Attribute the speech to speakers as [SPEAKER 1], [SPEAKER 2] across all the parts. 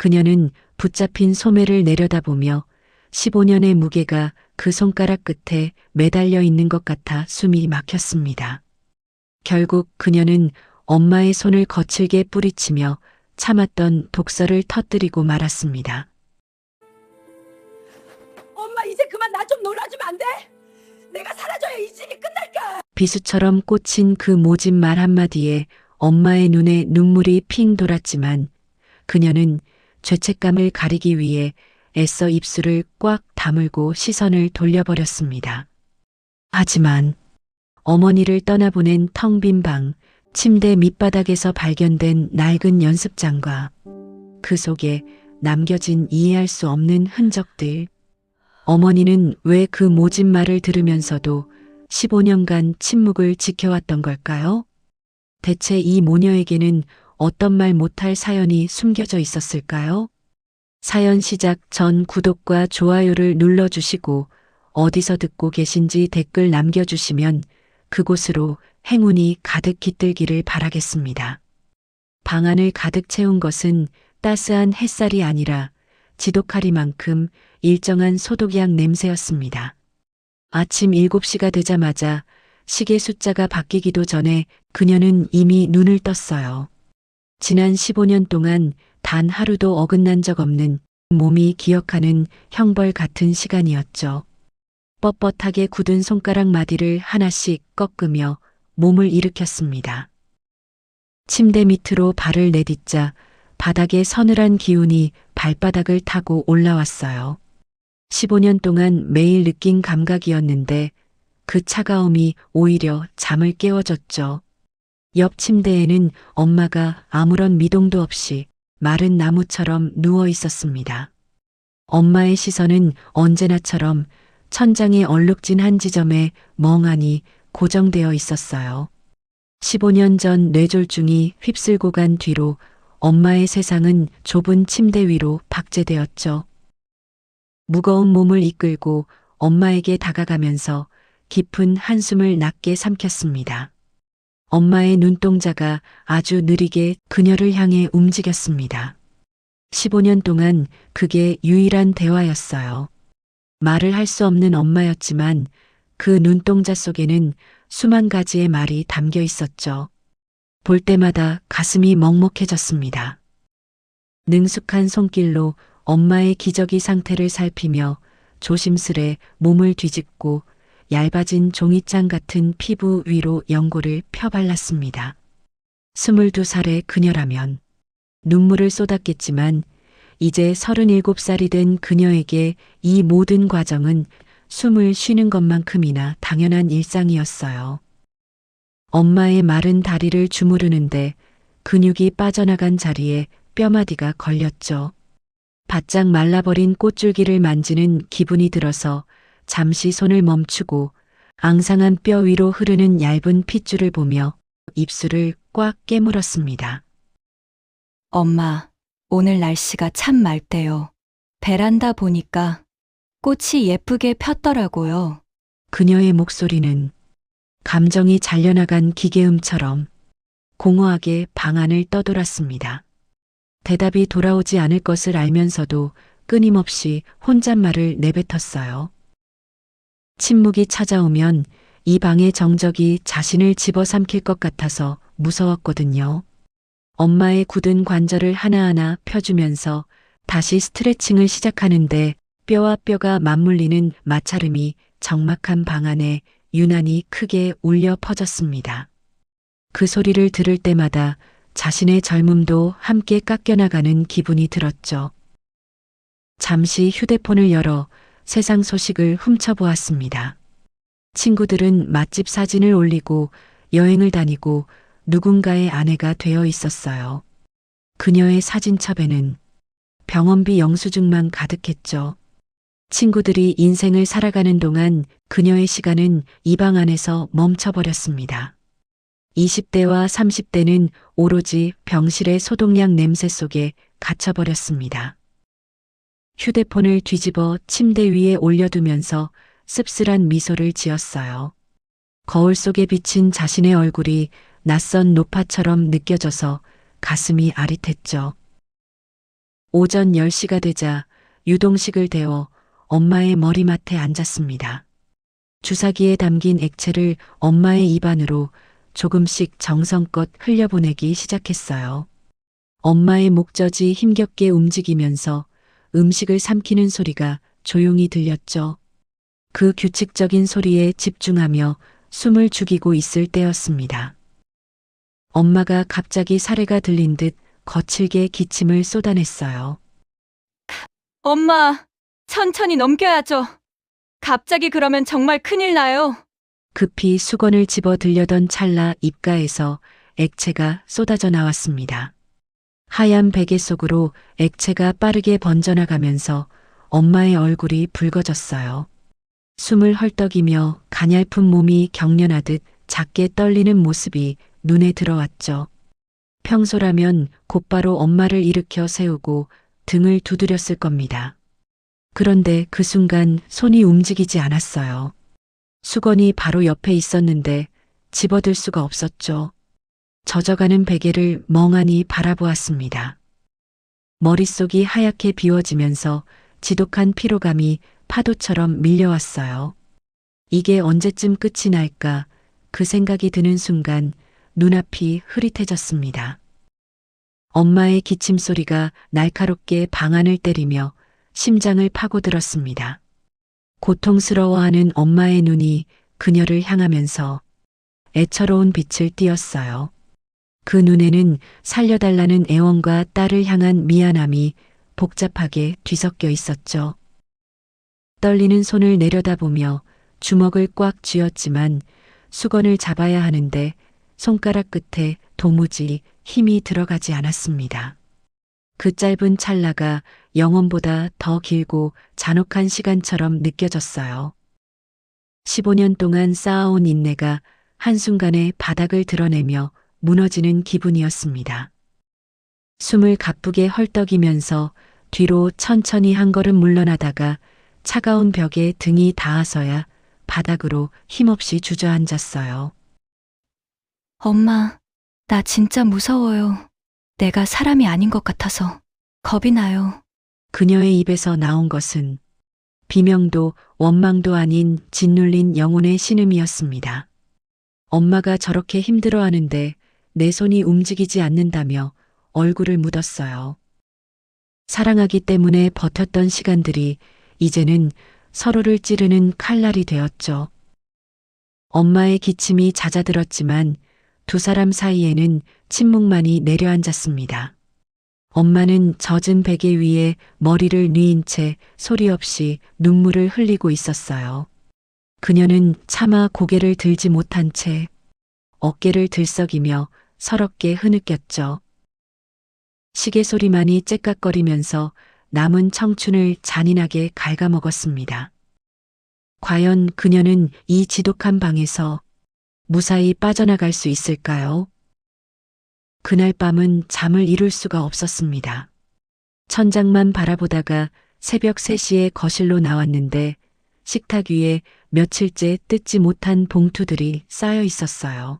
[SPEAKER 1] 그녀는 붙잡힌 소매를 내려다보며 15년의 무게가 그 손가락 끝에 매달려 있는 것 같아 숨이 막혔습니다. 결국 그녀는 엄마의 손을 거칠게 뿌리치며 참았던 독서를 터뜨리고 말았습니다.
[SPEAKER 2] 엄마 이제 그만 나 좀 놀아주면 안 돼? 내가 사라져야 이 집이 끝날까?
[SPEAKER 1] 비수처럼 꽂힌 그 모진 말 한마디에 엄마의 눈에 눈물이 핑 돌았지만 그녀는 죄책감을 가리기 위해 애써 입술을 꽉 다물고 시선을 돌려버렸습니다. 하지만 어머니를 떠나보낸 텅 빈 방, 침대 밑바닥에서 발견된 낡은 연습장과 그 속에 남겨진 이해할 수 없는 흔적들. 어머니는 왜 그 모진 말을 들으면서도 15년간 침묵을 지켜왔던 걸까요? 대체 이 모녀에게는 어떤 말 못할 사연이 숨겨져 있었을까요? 사연 시작 전 구독과 좋아요를 눌러주시고 어디서 듣고 계신지 댓글 남겨주시면 그곳으로 행운이 가득 깃들기를 바라겠습니다. 방 안을 가득 채운 것은 따스한 햇살이 아니라 지독하리만큼 일정한 소독약 냄새였습니다. 아침 7시가 되자마자 시계 숫자가 바뀌기도 전에 그녀는 이미 눈을 떴어요. 지난 15년 동안 단 하루도 어긋난 적 없는 몸이 기억하는 형벌 같은 시간이었죠. 뻣뻣하게 굳은 손가락 마디를 하나씩 꺾으며 몸을 일으켰습니다. 침대 밑으로 발을 내딛자 바닥에 서늘한 기운이 발바닥을 타고 올라왔어요. 15년 동안 매일 느낀 감각이었는데 그 차가움이 오히려 잠을 깨워줬죠. 옆 침대에는 엄마가 아무런 미동도 없이 마른 나무처럼 누워 있었습니다. 엄마의 시선은 언제나처럼 천장의 얼룩진 한 지점에 멍하니 고정되어 있었어요. 15년 전 뇌졸중이 휩쓸고 간 뒤로 엄마의 세상은 좁은 침대 위로 박제되었죠. 무거운 몸을 이끌고 엄마에게 다가가면서 깊은 한숨을 낮게 삼켰습니다. 엄마의 눈동자가 아주 느리게 그녀를 향해 움직였습니다. 15년 동안 그게 유일한 대화였어요. 말을 할 수 없는 엄마였지만 그 눈동자 속에는 수만 가지의 말이 담겨 있었죠. 볼 때마다 가슴이 먹먹해졌습니다. 능숙한 손길로 엄마의 기저귀 상태를 살피며 조심스레 몸을 뒤집고 얇아진 종이장 같은 피부 위로 연고를 펴발랐습니다. 22살의 그녀라면 눈물을 쏟았겠지만 이제 37살이 된 그녀에게 이 모든 과정은 숨을 쉬는 것만큼이나 당연한 일상이었어요. 엄마의 마른 다리를 주무르는데 근육이 빠져나간 자리에 뼈마디가 걸렸죠. 바짝 말라버린 꽃줄기를 만지는 기분이 들어서 잠시 손을 멈추고 앙상한 뼈 위로 흐르는 얇은 핏줄을 보며 입술을 꽉 깨물었습니다.
[SPEAKER 3] 엄마, 오늘 날씨가 참 맑대요. 베란다 보니까 꽃이 예쁘게 폈더라고요.
[SPEAKER 1] 그녀의 목소리는 감정이 잘려나간 기계음처럼 공허하게 방 안을 떠돌았습니다. 대답이 돌아오지 않을 것을 알면서도 끊임없이 혼잣말을 내뱉었어요. 침묵이 찾아오면 이 방의 정적이 자신을 집어삼킬 것 같아서 무서웠거든요. 엄마의 굳은 관절을 하나하나 펴주면서 다시 스트레칭을 시작하는데 뼈와 뼈가 맞물리는 마찰음이 적막한 방 안에 유난히 크게 울려 퍼졌습니다. 그 소리를 들을 때마다 자신의 젊음도 함께 깎여나가는 기분이 들었죠. 잠시 휴대폰을 열어 세상 소식을 훔쳐보았습니다. 친구들은 맛집 사진을 올리고 여행을 다니고 누군가의 아내가 되어 있었어요. 그녀의 사진첩에는 병원비 영수증만 가득했죠. 친구들이 인생을 살아가는 동안 그녀의 시간은 이 방 안에서 멈춰버렸습니다. 20대와 30대는 오로지 병실의 소독약 냄새 속에 갇혀버렸습니다. 휴대폰을 뒤집어 침대 위에 올려두면서 씁쓸한 미소를 지었어요. 거울 속에 비친 자신의 얼굴이 낯선 노파처럼 느껴져서 가슴이 아릿했죠. 오전 10시가 되자 유동식을 데워 엄마의 머리맡에 앉았습니다. 주사기에 담긴 액체를 엄마의 입안으로 조금씩 정성껏 흘려보내기 시작했어요. 엄마의 목젖이 힘겹게 움직이면서 음식을 삼키는 소리가 조용히 들렸죠. 그 규칙적인 소리에 집중하며 숨을 죽이고 있을 때였습니다. 엄마가 갑자기 사례가 들린 듯 거칠게 기침을 쏟아냈어요.
[SPEAKER 3] 엄마, 천천히 넘겨야죠. 갑자기 그러면 정말 큰일 나요.
[SPEAKER 1] 급히 수건을 집어 들려던 찰나 입가에서 액체가 쏟아져 나왔습니다. 하얀 베개 속으로 액체가 빠르게 번져나가면서 엄마의 얼굴이 붉어졌어요. 숨을 헐떡이며 가냘픈 몸이 경련하듯 작게 떨리는 모습이 눈에 들어왔죠. 평소라면 곧바로 엄마를 일으켜 세우고 등을 두드렸을 겁니다. 그런데 그 순간 손이 움직이지 않았어요. 수건이 바로 옆에 있었는데 집어들 수가 없었죠. 젖어가는 베개를 멍하니 바라보았습니다. 머릿속이 하얗게 비워지면서 지독한 피로감이 파도처럼 밀려왔어요. 이게 언제쯤 끝이 날까 그 생각이 드는 순간 눈앞이 흐릿해졌습니다. 엄마의 기침 소리가 날카롭게 방안을 때리며 심장을 파고들었습니다. 고통스러워하는 엄마의 눈이 그녀를 향하면서 애처로운 빛을 띠었어요. 그 눈에는 살려달라는 애원과 딸을 향한 미안함이 복잡하게 뒤섞여 있었죠. 떨리는 손을 내려다보며 주먹을 꽉 쥐었지만 수건을 잡아야 하는데 손가락 끝에 도무지 힘이 들어가지 않았습니다. 그 짧은 찰나가 영원보다 더 길고 잔혹한 시간처럼 느껴졌어요. 15년 동안 쌓아온 인내가 한순간에 바닥을 드러내며 무너지는 기분이었습니다. 숨을 가쁘게 헐떡이면서 뒤로 천천히 한 걸음 물러나다가 차가운 벽에 등이 닿아서야 바닥으로 힘없이 주저앉았어요.
[SPEAKER 3] 엄마, 나 진짜 무서워요. 내가 사람이 아닌 것 같아서 겁이 나요.
[SPEAKER 1] 그녀의 입에서 나온 것은 비명도 원망도 아닌 짓눌린 영혼의 신음이었습니다. 엄마가 저렇게 힘들어하는데 내 손이 움직이지 않는다며 얼굴을 묻었어요. 사랑하기 때문에 버텼던 시간들이 이제는 서로를 찌르는 칼날이 되었죠. 엄마의 기침이 잦아들었지만 두 사람 사이에는 침묵만이 내려앉았습니다. 엄마는 젖은 베개 위에 머리를 뉘인 채 소리 없이 눈물을 흘리고 있었어요. 그녀는 차마 고개를 들지 못한 채 어깨를 들썩이며 서럽게 흐느꼈죠. 시계 소리만이 째깍거리면서 남은 청춘을 잔인하게 갉아먹었습니다. 과연 그녀는 이 지독한 방에서 무사히 빠져나갈 수 있을까요? 그날 밤은 잠을 이룰 수가 없었습니다. 천장만 바라보다가 새벽 3시에 거실로 나왔는데 식탁 위에 며칠째 뜯지 못한 봉투들이 쌓여 있었어요.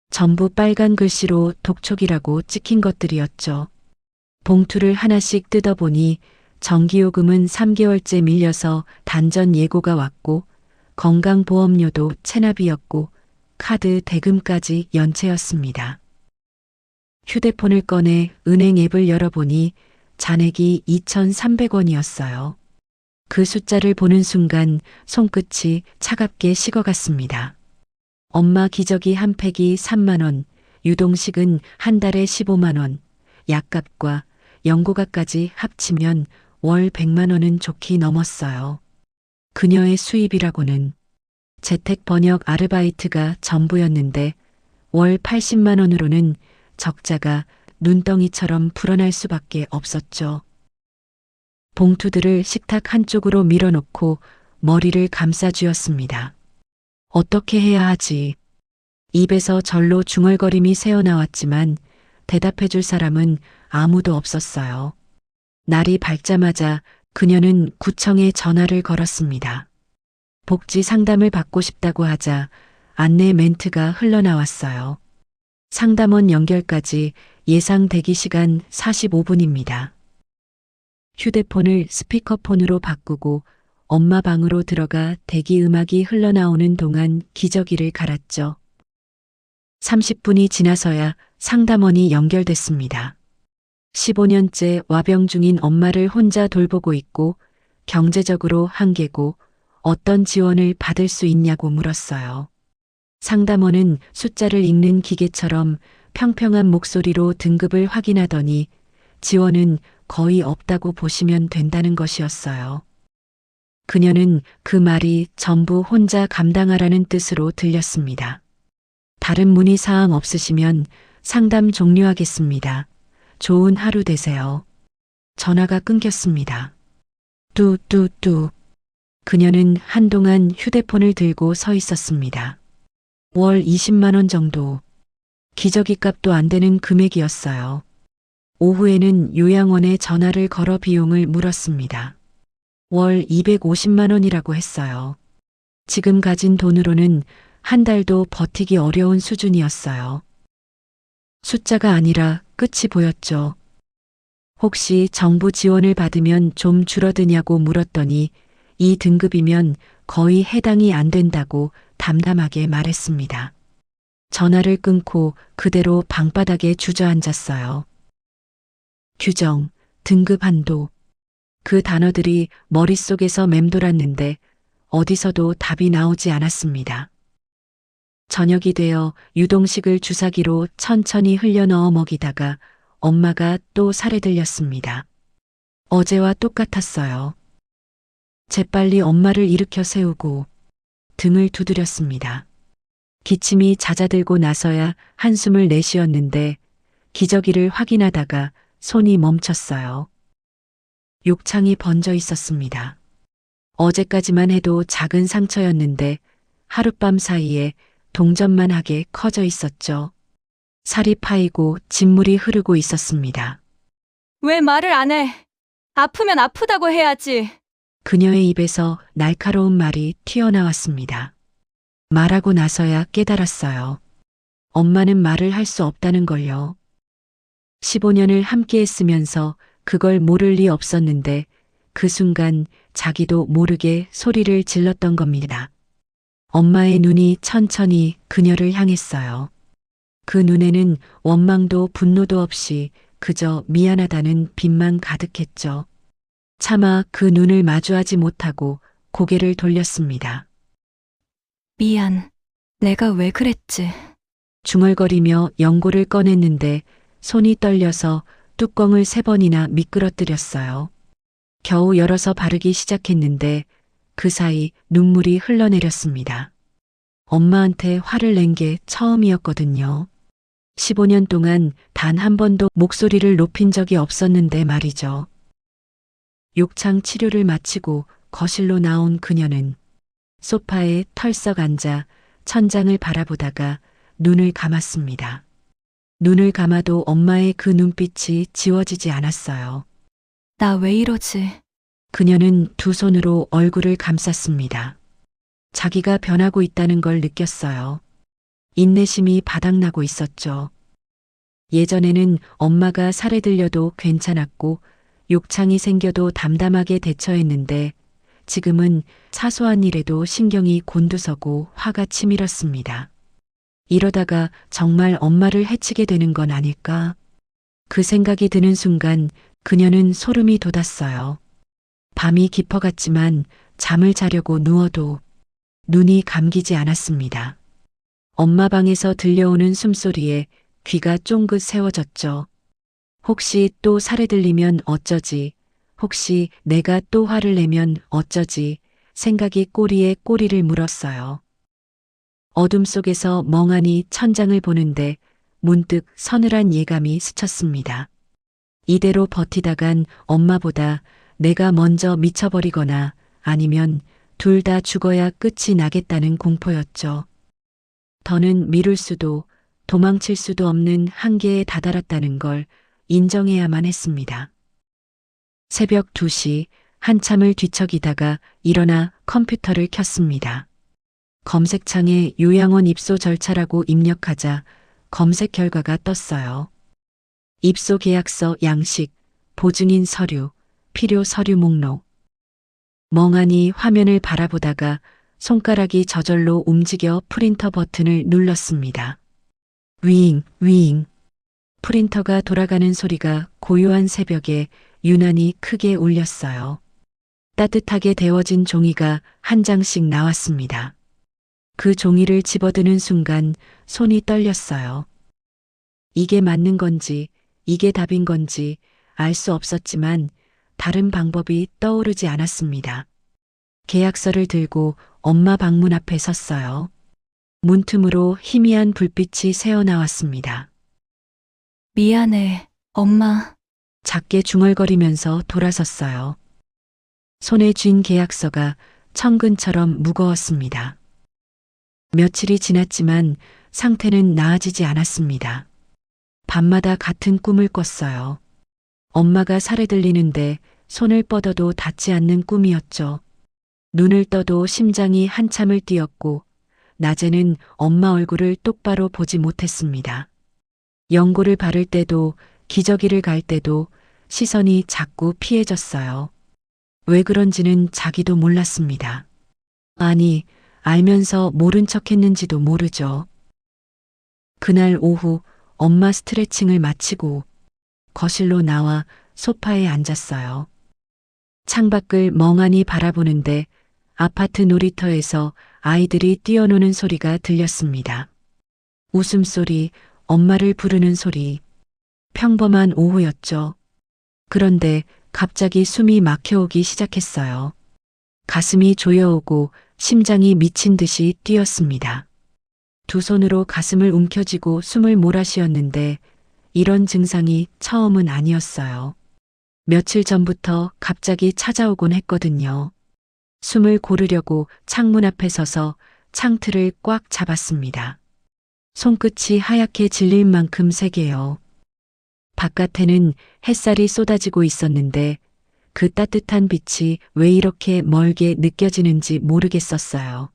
[SPEAKER 1] 전부 빨간 글씨로 독촉이라고 찍힌 것들이었죠. 봉투를 하나씩 뜯어보니 전기요금은 3개월째 밀려서 단전 예고가 왔고 건강보험료도 체납이었고 카드 대금까지 연체였습니다. 휴대폰을 꺼내 은행 앱을 열어보니 잔액이 2,300원이었어요. 그 숫자를 보는 순간 손끝이 차갑게 식어갔습니다. 엄마 기저귀 한 팩이 3만 원, 유동식은 한 달에 15만 원, 약값과 연고가까지 합치면 월 100만 원은 좋게 넘었어요. 그녀의 수입이라고는 재택 번역 아르바이트가 전부였는데 월 80만 원으로는 적자가 눈덩이처럼 불어날 수밖에 없었죠. 봉투들을 식탁 한쪽으로 밀어놓고 머리를 감싸쥐었습니다. 어떻게 해야 하지? 입에서 절로 중얼거림이 새어나왔지만 대답해줄 사람은 아무도 없었어요. 날이 밝자마자 그녀는 구청에 전화를 걸었습니다. 복지 상담을 받고 싶다고 하자 안내 멘트가 흘러나왔어요. 상담원 연결까지 예상 대기 시간 45분입니다. 휴대폰을 스피커폰으로 바꾸고 엄마 방으로 들어가 대기 음악이 흘러나오는 동안 기저귀를 갈았죠. 30분이 지나서야 상담원이 연결됐습니다. 15년째 와병 중인 엄마를 혼자 돌보고 있고 경제적으로 한계고 어떤 지원을 받을 수 있냐고 물었어요. 상담원은 숫자를 읽는 기계처럼 평평한 목소리로 등급을 확인하더니 지원은 거의 없다고 보시면 된다는 것이었어요. 그녀는 그 말이 전부 혼자 감당하라는 뜻으로 들렸습니다. 다른 문의사항 없으시면 상담 종료하겠습니다. 좋은 하루 되세요. 전화가 끊겼습니다. 뚜뚜뚜. 그녀는 한동안 휴대폰을 들고 서 있었습니다. 월 20만 원 정도. 기저귀 값도 안 되는 금액이었어요. 오후에는 요양원에 전화를 걸어 비용을 물었습니다. 월 250만 원이라고 했어요. 지금 가진 돈으로는 한 달도 버티기 어려운 수준이었어요. 숫자가 아니라 끝이 보였죠. 혹시 정부 지원을 받으면 좀 줄어드냐고 물었더니 이 등급이면 거의 해당이 안 된다고 담담하게 말했습니다. 전화를 끊고 그대로 방바닥에 주저앉았어요. 규정, 등급 한도. 그 단어들이 머릿속에서 맴돌았는데 어디서도 답이 나오지 않았습니다. 저녁이 되어 유동식을 주사기로 천천히 흘려넣어 먹이다가 엄마가 또 살에 들렸습니다. 어제와 똑같았어요. 재빨리 엄마를 일으켜 세우고 등을 두드렸습니다. 기침이 잦아들고 나서야 한숨을 내쉬었는데 기저귀를 확인하다가 손이 멈췄어요. 욕창이 번져 있었습니다. 어제까지만 해도 작은 상처였는데 하룻밤 사이에 동전만하게 커져 있었죠. 살이 파이고 진물이 흐르고 있었습니다.
[SPEAKER 3] 왜 말을 안 해? 아프면 아프다고 해야지.
[SPEAKER 1] 그녀의 입에서 날카로운 말이 튀어나왔습니다. 말하고 나서야 깨달았어요. 엄마는 말을 할 수 없다는 걸요. 15년을 함께 했으면서 그걸 모를 리 없었는데 그 순간 자기도 모르게 소리를 질렀던 겁니다. 엄마의 눈이 천천히 그녀를 향했어요. 그 눈에는 원망도 분노도 없이 그저 미안하다는 빛만 가득했죠. 차마 그 눈을 마주하지 못하고 고개를 돌렸습니다.
[SPEAKER 3] 미안. 내가 왜 그랬지?
[SPEAKER 1] 중얼거리며 연고를 꺼냈는데 손이 떨려서 뚜껑을 3번이나 미끄러뜨렸어요. 겨우 열어서 바르기 시작했는데 그 사이 눈물이 흘러내렸습니다. 엄마한테 화를 낸 게 처음이었거든요. 15년 동안 단 한 번도 목소리를 높인 적이 없었는데 말이죠. 욕창 치료를 마치고 거실로 나온 그녀는 소파에 털썩 앉아 천장을 바라보다가 눈을 감았습니다. 눈을 감아도 엄마의 그 눈빛이 지워지지 않았어요.
[SPEAKER 3] 나 왜 이러지?
[SPEAKER 1] 그녀는 두 손으로 얼굴을 감쌌습니다. 자기가 변하고 있다는 걸 느꼈어요. 인내심이 바닥나고 있었죠. 예전에는 엄마가 살에 들려도 괜찮았고 욕창이 생겨도 담담하게 대처했는데 지금은 사소한 일에도 신경이 곤두서고 화가 치밀었습니다. 이러다가 정말 엄마를 해치게 되는 건 아닐까? 그 생각이 드는 순간 그녀는 소름이 돋았어요. 밤이 깊어갔지만 잠을 자려고 누워도 눈이 감기지 않았습니다. 엄마 방에서 들려오는 숨소리에 귀가 쫑긋 세워졌죠. 혹시 또 살에 들리면 어쩌지? 혹시 내가 또 화를 내면 어쩌지? 생각이 꼬리에 꼬리를 물었어요. 어둠 속에서 멍하니 천장을 보는데 문득 서늘한 예감이 스쳤습니다. 이대로 버티다간 엄마보다 내가 먼저 미쳐버리거나 아니면 둘 다 죽어야 끝이 나겠다는 공포였죠. 더는 미룰 수도 도망칠 수도 없는 한계에 다다랐다는 걸 인정해야만 했습니다. 새벽 2시 한참을 뒤척이다가 일어나 컴퓨터를 켰습니다. 검색창에 요양원 입소 절차라고 입력하자 검색 결과가 떴어요. 입소 계약서 양식, 보증인 서류, 필요 서류 목록. 멍하니 화면을 바라보다가 손가락이 저절로 움직여 프린터 버튼을 눌렀습니다. 윙, 윙. 프린터가 돌아가는 소리가 고요한 새벽에 유난히 크게 울렸어요. 따뜻하게 데워진 종이가 한 장씩 나왔습니다. 그 종이를 집어드는 순간 손이 떨렸어요. 이게 맞는 건지, 이게 답인 건지 알 수 없었지만 다른 방법이 떠오르지 않았습니다. 계약서를 들고 엄마 방문 앞에 섰어요. 문틈으로 희미한 불빛이 새어나왔습니다.
[SPEAKER 3] 미안해, 엄마.
[SPEAKER 1] 작게 중얼거리면서 돌아섰어요. 손에 쥔 계약서가 천근처럼 무거웠습니다. 며칠이 지났지만 상태는 나아지지 않았습니다. 밤마다 같은 꿈을 꿨어요. 엄마가 살에 들리는데 손을 뻗어도 닿지 않는 꿈이었죠. 눈을 떠도 심장이 한참을 뛰었고 낮에는 엄마 얼굴을 똑바로 보지 못했습니다. 연고를 바를 때도 기저귀를 갈 때도 시선이 자꾸 피해졌어요. 왜 그런지는 자기도 몰랐습니다. 아니, 알면서 모른 척 했는지도 모르죠. 그날 오후 엄마 스트레칭을 마치고 거실로 나와 소파에 앉았어요. 창밖을 멍하니 바라보는데 아파트 놀이터에서 아이들이 뛰어노는 소리가 들렸습니다. 웃음소리, 엄마를 부르는 소리. 평범한 오후였죠. 그런데 갑자기 숨이 막혀오기 시작했어요. 가슴이 조여오고 심장이 미친 듯이 뛰었습니다. 두 손으로 가슴을 움켜쥐고 숨을 몰아쉬었는데 이런 증상이 처음은 아니었어요. 며칠 전부터 갑자기 찾아오곤 했거든요. 숨을 고르려고 창문 앞에 서서 창틀을 꽉 잡았습니다. 손끝이 하얗게 질릴 만큼 세게요. 바깥에는 햇살이 쏟아지고 있었는데 그 따뜻한 빛이 왜 이렇게 멀게 느껴지는지 모르겠었어요.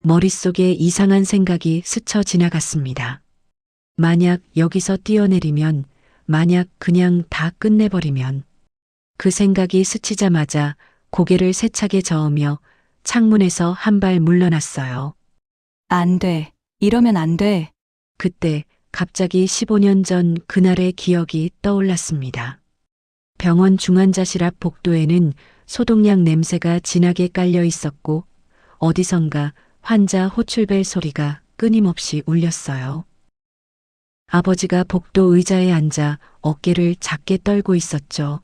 [SPEAKER 1] 머릿속에 이상한 생각이 스쳐 지나갔습니다. 만약 여기서 뛰어내리면, 만약 그냥 다 끝내버리면. 그 생각이 스치자마자 고개를 세차게 저으며 창문에서 한 발 물러났어요.
[SPEAKER 3] 안 돼. 이러면 안 돼.
[SPEAKER 1] 그때 갑자기 15년 전 그날의 기억이 떠올랐습니다. 병원 중환자실 앞 복도에는 소독약 냄새가 진하게 깔려 있었고 어디선가 환자 호출벨 소리가 끊임없이 울렸어요. 아버지가 복도 의자에 앉아 어깨를 작게 떨고 있었죠.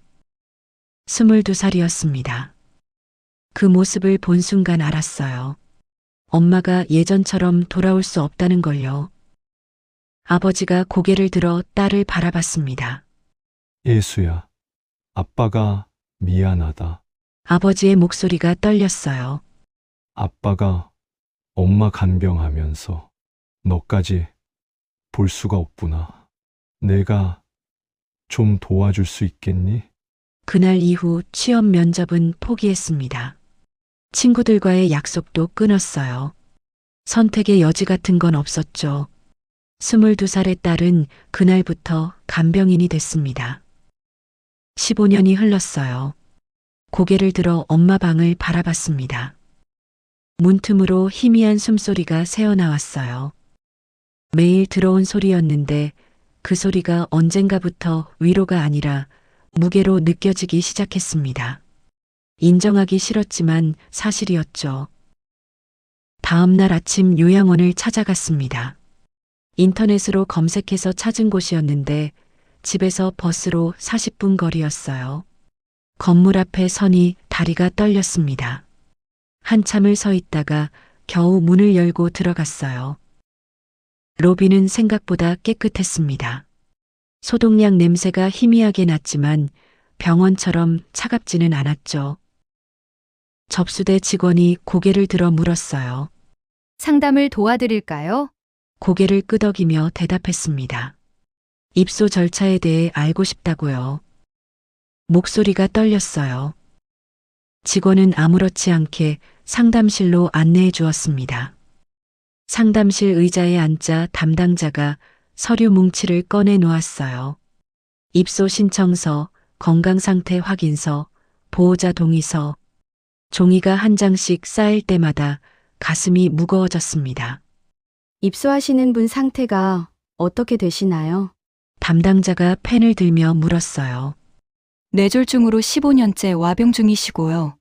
[SPEAKER 1] 22살이었습니다. 그 모습을 본 순간 알았어요. 엄마가 예전처럼 돌아올 수 없다는 걸요. 아버지가 고개를 들어 딸을 바라봤습니다.
[SPEAKER 4] 예수야, 아빠가 미안하다.
[SPEAKER 1] 아버지의 목소리가 떨렸어요.
[SPEAKER 4] 아빠가 엄마 간병하면서 너까지 볼 수가 없구나. 내가 좀 도와줄 수 있겠니?
[SPEAKER 1] 그날 이후 취업 면접은 포기했습니다. 친구들과의 약속도 끊었어요. 선택의 여지 같은 건 없었죠. 22살의 딸은 그날부터 간병인이 됐습니다. 15년이 흘렀어요. 고개를 들어 엄마 방을 바라봤습니다. 문틈으로 희미한 숨소리가 새어나왔어요. 매일 들어온 소리였는데 그 소리가 언젠가부터 위로가 아니라 무게로 느껴지기 시작했습니다. 인정하기 싫었지만 사실이었죠. 다음 날 아침 요양원을 찾아갔습니다. 인터넷으로 검색해서 찾은 곳이었는데 집에서 버스로 40분 거리였어요. 건물 앞에 서니 다리가 떨렸습니다. 한참을 서 있다가 겨우 문을 열고 들어갔어요. 로비는 생각보다 깨끗했습니다. 소독약 냄새가 희미하게 났지만 병원처럼 차갑지는 않았죠. 접수대 직원이 고개를 들어 물었어요.
[SPEAKER 5] 상담을 도와드릴까요?
[SPEAKER 1] 고개를 끄덕이며 대답했습니다. 입소 절차에 대해 알고 싶다고요. 목소리가 떨렸어요. 직원은 아무렇지 않게 상담실로 안내해 주었습니다. 상담실 의자에 앉자 담당자가 서류 뭉치를 꺼내 놓았어요. 입소 신청서, 건강상태 확인서, 보호자 동의서, 종이가 한 장씩 쌓일 때마다 가슴이 무거워졌습니다.
[SPEAKER 6] 입소하시는 분 상태가 어떻게 되시나요?
[SPEAKER 1] 담당자가 펜을 들며 물었어요.
[SPEAKER 3] 뇌졸중으로 15년째 와병 중이시고요.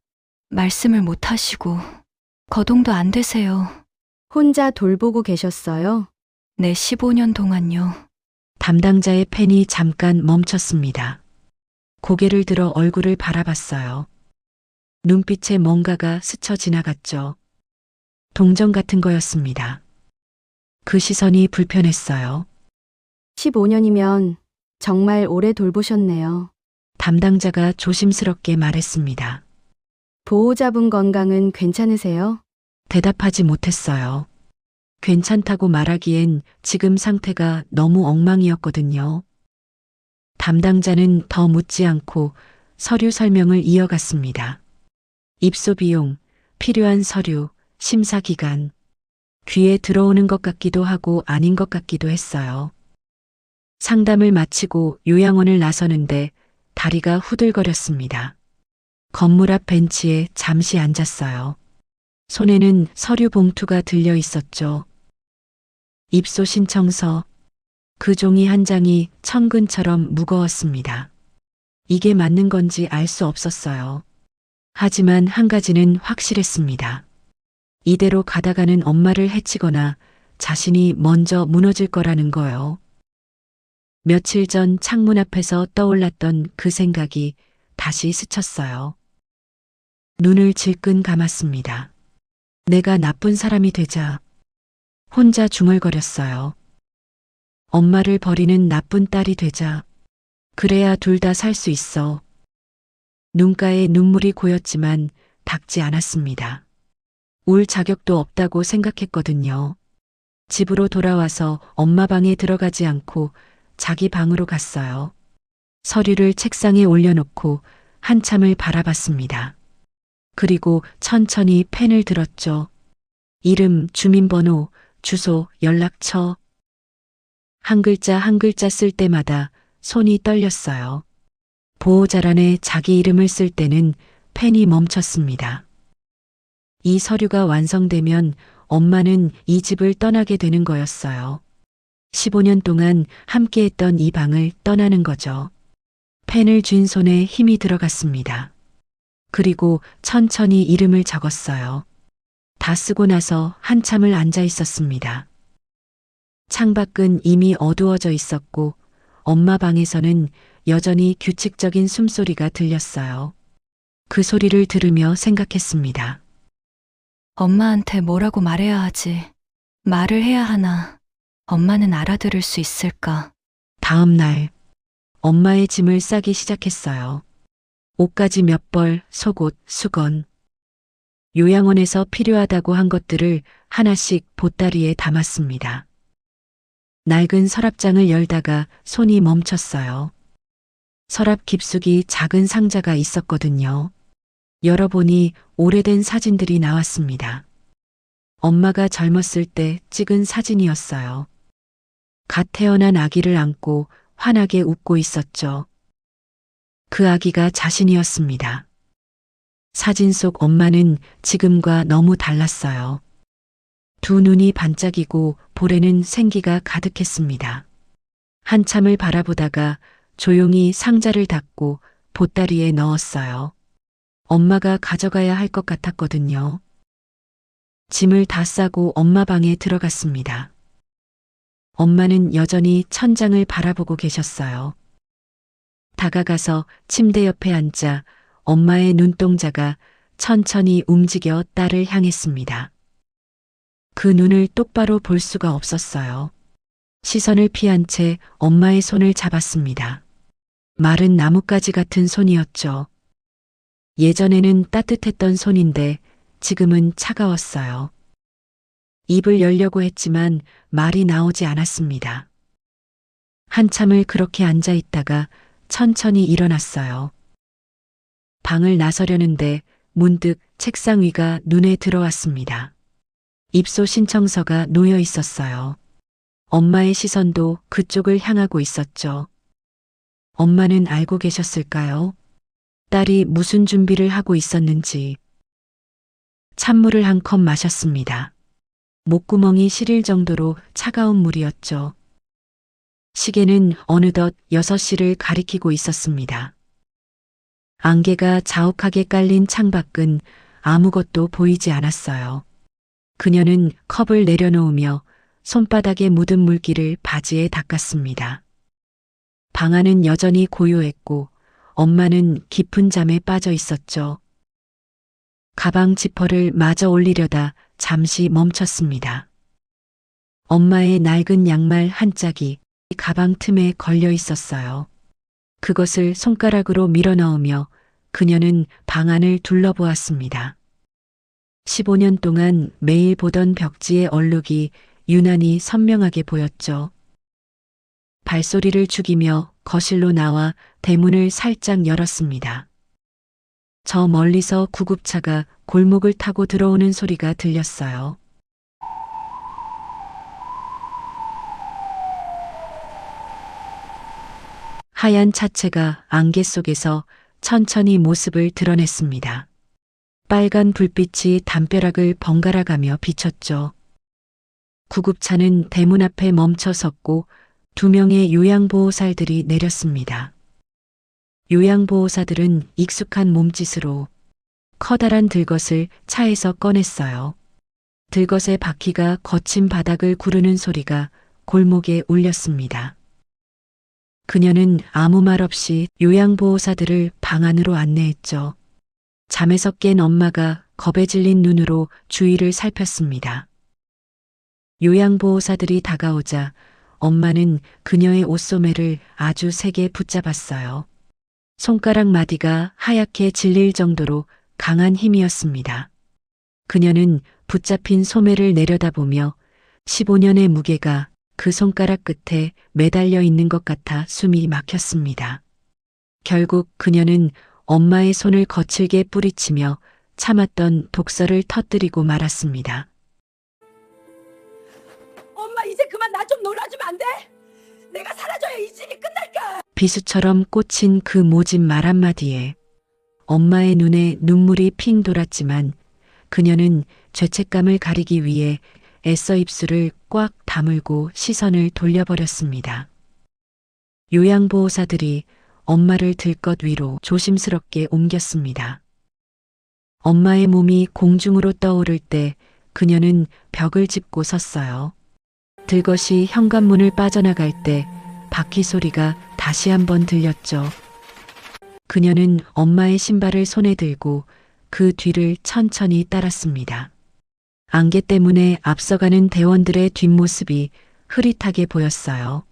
[SPEAKER 3] 말씀을 못 하시고 거동도 안 되세요.
[SPEAKER 6] 혼자 돌보고 계셨어요?
[SPEAKER 3] 네, 15년 동안요.
[SPEAKER 1] 담당자의 펜이 잠깐 멈췄습니다. 고개를 들어 얼굴을 바라봤어요. 눈빛에 뭔가가 스쳐 지나갔죠. 동정 같은 거였습니다. 그 시선이 불편했어요.
[SPEAKER 6] 15년이면 정말 오래 돌보셨네요.
[SPEAKER 1] 담당자가 조심스럽게 말했습니다.
[SPEAKER 6] 보호자분 건강은 괜찮으세요?
[SPEAKER 1] 대답하지 못했어요. 괜찮다고 말하기엔 지금 상태가 너무 엉망이었거든요. 담당자는 더 묻지 않고 서류 설명을 이어갔습니다. 입소 비용, 필요한 서류, 심사 기간. 귀에 들어오는 것 같기도 하고 아닌 것 같기도 했어요. 상담을 마치고 요양원을 나서는데 다리가 후들거렸습니다. 건물 앞 벤치에 잠시 앉았어요. 손에는 서류 봉투가 들려 있었죠. 입소 신청서. 그 종이 한 장이 천근처럼 무거웠습니다. 이게 맞는 건지 알 수 없었어요. 하지만 한 가지는 확실했습니다. 이대로 가다가는 엄마를 해치거나 자신이 먼저 무너질 거라는 거요. 며칠 전 창문 앞에서 떠올랐던 그 생각이 다시 스쳤어요. 눈을 질끈 감았습니다. 내가 나쁜 사람이 되자 혼자 중얼거렸어요. 엄마를 버리는 나쁜 딸이 되자 그래야 둘 다 살 수 있어. 눈가에 눈물이 고였지만 닦지 않았습니다. 울 자격도 없다고 생각했거든요. 집으로 돌아와서 엄마 방에 들어가지 않고 자기 방으로 갔어요. 서류를 책상에 올려놓고 한참을 바라봤습니다. 그리고 천천히 펜을 들었죠. 이름, 주민번호, 주소, 연락처. 한 글자 한 글자 쓸 때마다 손이 떨렸어요. 보호자란에 자기 이름을 쓸 때는 펜이 멈췄습니다. 이 서류가 완성되면 엄마는 이 집을 떠나게 되는 거였어요. 15년 동안 함께했던 이 방을 떠나는 거죠. 펜을 쥔 손에 힘이 들어갔습니다. 그리고 천천히 이름을 적었어요. 다 쓰고 나서 한참을 앉아 있었습니다. 창밖은 이미 어두워져 있었고 엄마 방에서는 여전히 규칙적인 숨소리가 들렸어요. 그 소리를 들으며 생각했습니다.
[SPEAKER 3] 엄마한테 뭐라고 말해야 하지? 말을 해야 하나? 엄마는 알아들을 수 있을까?
[SPEAKER 1] 다음 날 엄마의 짐을 싸기 시작했어요. 옷가지 몇 벌, 속옷, 수건. 요양원에서 필요하다고 한 것들을 하나씩 보따리에 담았습니다. 낡은 서랍장을 열다가 손이 멈췄어요. 서랍 깊숙이 작은 상자가 있었거든요. 열어보니 오래된 사진들이 나왔습니다. 엄마가 젊었을 때 찍은 사진이었어요. 갓 태어난 아기를 안고 환하게 웃고 있었죠. 그 아기가 자신이었습니다. 사진 속 엄마는 지금과 너무 달랐어요. 두 눈이 반짝이고 볼에는 생기가 가득했습니다. 한참을 바라보다가 조용히 상자를 닫고 보따리에 넣었어요. 엄마가 가져가야 할 것 같았거든요. 짐을 다 싸고 엄마 방에 들어갔습니다. 엄마는 여전히 천장을 바라보고 계셨어요. 다가가서 침대 옆에 앉아 엄마의 눈동자가 천천히 움직여 딸을 향했습니다. 그 눈을 똑바로 볼 수가 없었어요. 시선을 피한 채 엄마의 손을 잡았습니다. 마른 나뭇가지 같은 손이었죠. 예전에는 따뜻했던 손인데 지금은 차가웠어요. 입을 열려고 했지만 말이 나오지 않았습니다. 한참을 그렇게 앉아 있다가 천천히 일어났어요. 방을 나서려는데 문득 책상 위가 눈에 들어왔습니다. 입소 신청서가 놓여 있었어요. 엄마의 시선도 그쪽을 향하고 있었죠. 엄마는 알고 계셨을까요? 딸이 무슨 준비를 하고 있었는지. 찬물을 한 컵 마셨습니다. 목구멍이 시릴 정도로 차가운 물이었죠. 시계는 어느덧 6시를 가리키고 있었습니다. 안개가 자욱하게 깔린 창밖은 아무것도 보이지 않았어요. 그녀는 컵을 내려놓으며 손바닥에 묻은 물기를 바지에 닦았습니다. 방 안은 여전히 고요했고 엄마는 깊은 잠에 빠져 있었죠. 가방 지퍼를 마저 올리려다 잠시 멈췄습니다. 엄마의 낡은 양말 한 짝이 가방 틈에 걸려 있었어요. 그것을 손가락으로 밀어 넣으며 그녀는 방 안을 둘러보았습니다. 15년 동안 매일 보던 벽지의 얼룩이 유난히 선명하게 보였죠. 발소리를 죽이며 거실로 나와 대문을 살짝 열었습니다. 저 멀리서 구급차가 골목을 타고 들어오는 소리가 들렸어요. 하얀 차체가 안개 속에서 천천히 모습을 드러냈습니다. 빨간 불빛이 담벼락을 번갈아 가며 비쳤죠. 구급차는 대문 앞에 멈춰 섰고 2명의 요양보호사들이 내렸습니다. 요양보호사들은 익숙한 몸짓으로 커다란 들것을 차에서 꺼냈어요. 들것의 바퀴가 거친 바닥을 구르는 소리가 골목에 울렸습니다. 그녀는 아무 말 없이 요양보호사들을 방 안으로 안내했죠. 잠에서 깬 엄마가 겁에 질린 눈으로 주위를 살폈습니다. 요양보호사들이 다가오자 엄마는 그녀의 옷소매를 아주 세게 붙잡았어요. 손가락 마디가 하얗게 질릴 정도로 강한 힘이었습니다. 그녀는 붙잡힌 소매를 내려다보며 15년의 무게가 그 손가락 끝에 매달려 있는 것 같아 숨이 막혔습니다. 결국 그녀는 엄마의 손을 거칠게 뿌리치며 참았던 독서를 터뜨리고 말았습니다.
[SPEAKER 2] 엄마 이제 그만 나 좀 놀아주면 안 돼? 내가 사라져야 이 집이 끝날까?
[SPEAKER 1] 비수처럼 꽂힌 그 모진 말 한마디에 엄마의 눈에 눈물이 핑 돌았지만 그녀는 죄책감을 가리기 위해 애써 입술을 꽉 다물고 시선을 돌려버렸습니다. 요양보호사들이 엄마를 들것 위로 조심스럽게 옮겼습니다. 엄마의 몸이 공중으로 떠오를 때 그녀는 벽을 짚고 섰어요. 들것이 현관문을 빠져나갈 때 바퀴 소리가 다시 한번 들렸죠. 그녀는 엄마의 신발을 손에 들고 그 뒤를 천천히 따랐습니다. 안개 때문에 앞서가는 대원들의 뒷모습이 흐릿하게 보였어요.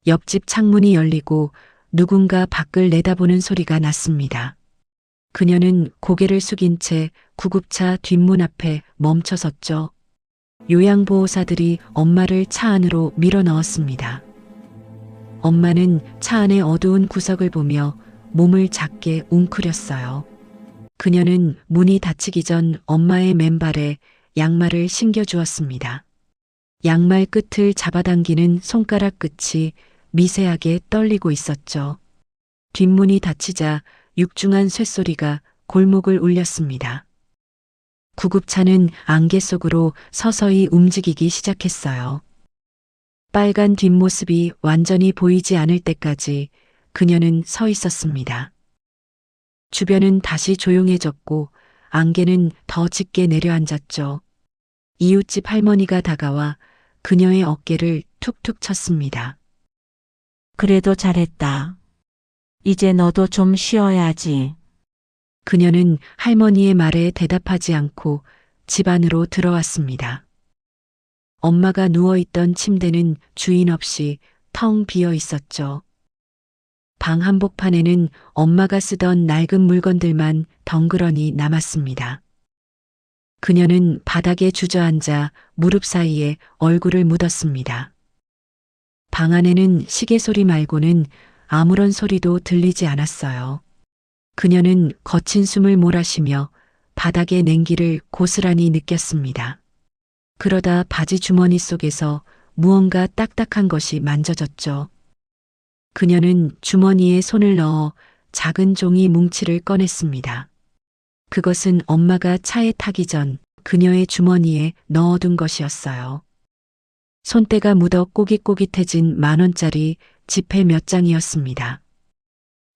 [SPEAKER 1] 옆집 창문이 열리고 누군가 밖을 내다보는 소리가 났습니다. 그녀는 고개를 숙인 채 구급차 뒷문 앞에 멈춰 섰죠. 요양보호사들이 엄마를 차 안으로 밀어 넣었습니다. 엄마는 차 안의 어두운 구석을 보며 몸을 작게 웅크렸어요. 그녀는 문이 닫히기 전 엄마의 맨발에 양말을 신겨주었습니다. 양말 끝을 잡아당기는 손가락 끝이 미세하게 떨리고 있었죠. 뒷문이 닫히자 육중한 쇳소리가 골목을 울렸습니다. 구급차는 안개 속으로 서서히 움직이기 시작했어요. 빨간 뒷모습이 완전히 보이지 않을 때까지 그녀는 서 있었습니다. 주변은 다시 조용해졌고 안개는 더 짙게 내려앉았죠. 이웃집 할머니가 다가와 그녀의 어깨를 툭툭 쳤습니다.
[SPEAKER 7] 그래도 잘했다. 이제 너도 좀 쉬어야지.
[SPEAKER 1] 그녀는 할머니의 말에 대답하지 않고 집 안으로 들어왔습니다. 엄마가 누워있던 침대는 주인 없이 텅 비어 있었죠. 방 한복판에는 엄마가 쓰던 낡은 물건들만 덩그러니 남았습니다. 그녀는 바닥에 주저앉아 무릎 사이에 얼굴을 묻었습니다. 방 안에는 시계 소리 말고는 아무런 소리도 들리지 않았어요. 그녀는 거친 숨을 몰아쉬며 바닥의 냉기를 고스란히 느꼈습니다. 그러다 바지 주머니 속에서 무언가 딱딱한 것이 만져졌죠. 그녀는 주머니에 손을 넣어 작은 종이 뭉치를 꺼냈습니다. 그것은 엄마가 차에 타기 전 그녀의 주머니에 넣어둔 것이었어요. 손때가 묻어 꼬깃꼬깃해진 10,000원짜리 지폐 몇 장이었습니다.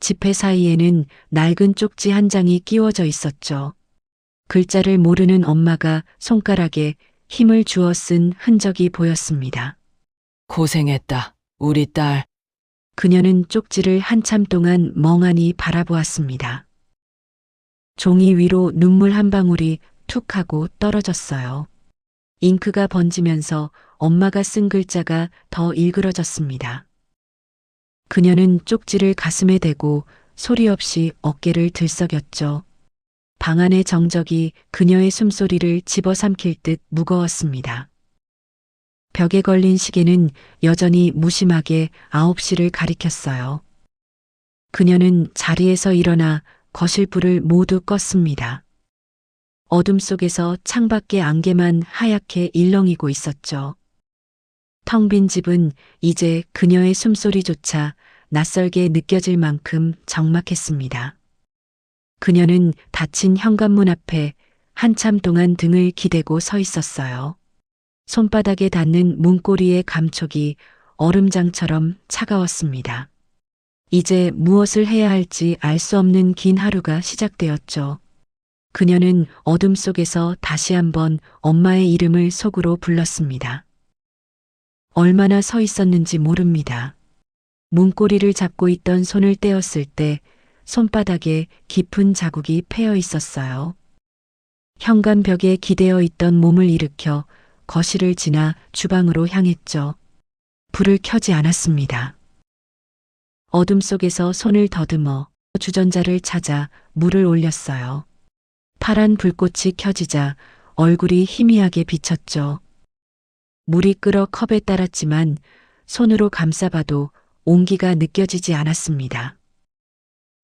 [SPEAKER 1] 지폐 사이에는 낡은 쪽지 한 장이 끼워져 있었죠. 글자를 모르는 엄마가 손가락에 힘을 주어 쓴 흔적이 보였습니다.
[SPEAKER 8] 고생했다, 우리 딸.
[SPEAKER 1] 그녀는 쪽지를 한참 동안 멍하니 바라보았습니다. 종이 위로 눈물 한 방울이 툭 하고 떨어졌어요. 잉크가 번지면서 엄마가 쓴 글자가 더 일그러졌습니다. 그녀는 쪽지를 가슴에 대고 소리 없이 어깨를 들썩였죠. 방 안의 정적이 그녀의 숨소리를 집어삼킬 듯 무거웠습니다. 벽에 걸린 시계는 여전히 무심하게 9시를 가리켰어요. 그녀는 자리에서 일어나 거실 불을 모두 껐습니다. 어둠 속에서 창밖의 안개만 하얗게 일렁이고 있었죠. 텅 빈 집은 이제 그녀의 숨소리조차 낯설게 느껴질 만큼 적막했습니다. 그녀는 닫힌 현관문 앞에 한참 동안 등을 기대고 서 있었어요. 손바닥에 닿는 문고리의 감촉이 얼음장처럼 차가웠습니다. 이제 무엇을 해야 할지 알 수 없는 긴 하루가 시작되었죠. 그녀는 어둠 속에서 다시 한번 엄마의 이름을 속으로 불렀습니다. 얼마나 서 있었는지 모릅니다. 문고리를 잡고 있던 손을 떼었을 때 손바닥에 깊은 자국이 패여 있었어요. 현관 벽에 기대어 있던 몸을 일으켜 거실을 지나 주방으로 향했죠. 불을 켜지 않았습니다. 어둠 속에서 손을 더듬어 주전자를 찾아 물을 올렸어요. 파란 불꽃이 켜지자 얼굴이 희미하게 비쳤죠. 물이 끓어 컵에 따랐지만 손으로 감싸봐도 온기가 느껴지지 않았습니다.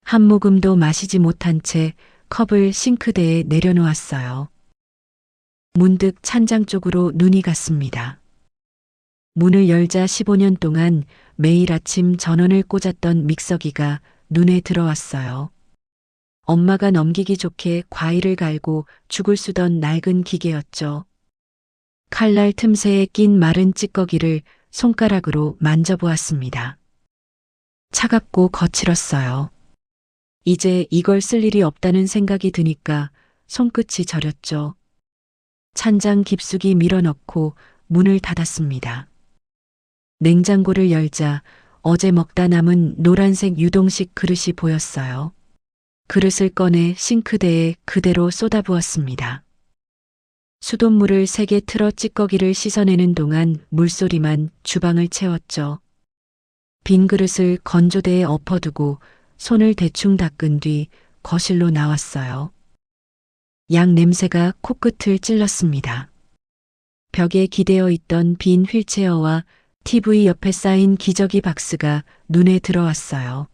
[SPEAKER 1] 한 모금도 마시지 못한 채 컵을 싱크대에 내려놓았어요. 문득 찬장 쪽으로 눈이 갔습니다. 문을 열자 15년 동안 매일 아침 전원을 꽂았던 믹서기가 눈에 들어왔어요. 엄마가 넘기기 좋게 과일을 갈고 죽을 쓰던 낡은 기계였죠. 칼날 틈새에 낀 마른 찌꺼기를 손가락으로 만져보았습니다. 차갑고 거칠었어요. 이제 이걸 쓸 일이 없다는 생각이 드니까 손끝이 저렸죠. 찬장 깊숙이 밀어넣고 문을 닫았습니다. 냉장고를 열자 어제 먹다 남은 노란색 유동식 그릇이 보였어요. 그릇을 꺼내 싱크대에 그대로 쏟아부었습니다. 수돗물을 세게 틀어 찌꺼기를 씻어내는 동안 물소리만 주방을 채웠죠. 빈 그릇을 건조대에 엎어두고 손을 대충 닦은 뒤 거실로 나왔어요. 약 냄새가 코끝을 찔렀습니다. 벽에 기대어 있던 빈 휠체어와 TV 옆에 쌓인 기저귀 박스가 눈에 들어왔어요.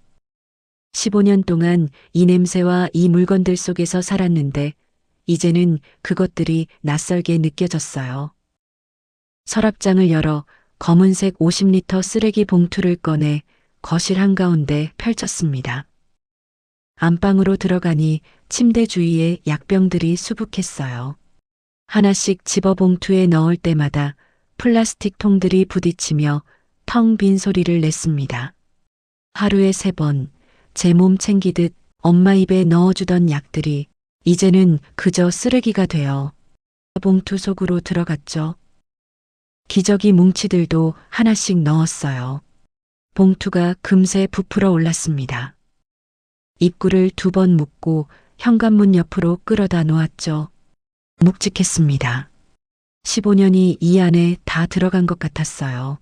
[SPEAKER 1] 15년 동안 이 냄새와 이 물건들 속에서 살았는데 이제는 그것들이 낯설게 느껴졌어요. 서랍장을 열어 검은색 50리터 쓰레기 봉투를 꺼내 거실 한가운데 펼쳤습니다. 안방으로 들어가니 침대 주위에 약병들이 수북했어요. 하나씩 집어 봉투에 넣을 때마다 플라스틱 통들이 부딪히며 텅 빈 소리를 냈습니다. 하루에 3번 제 몸 챙기듯 엄마 입에 넣어주던 약들이 이제는 그저 쓰레기가 되어 봉투 속으로 들어갔죠. 기저귀 뭉치들도 하나씩 넣었어요. 봉투가 금세 부풀어 올랐습니다. 입구를 2번 묶고 현관문 옆으로 끌어다 놓았죠. 묵직했습니다. 15년이 이 안에 다 들어간 것 같았어요.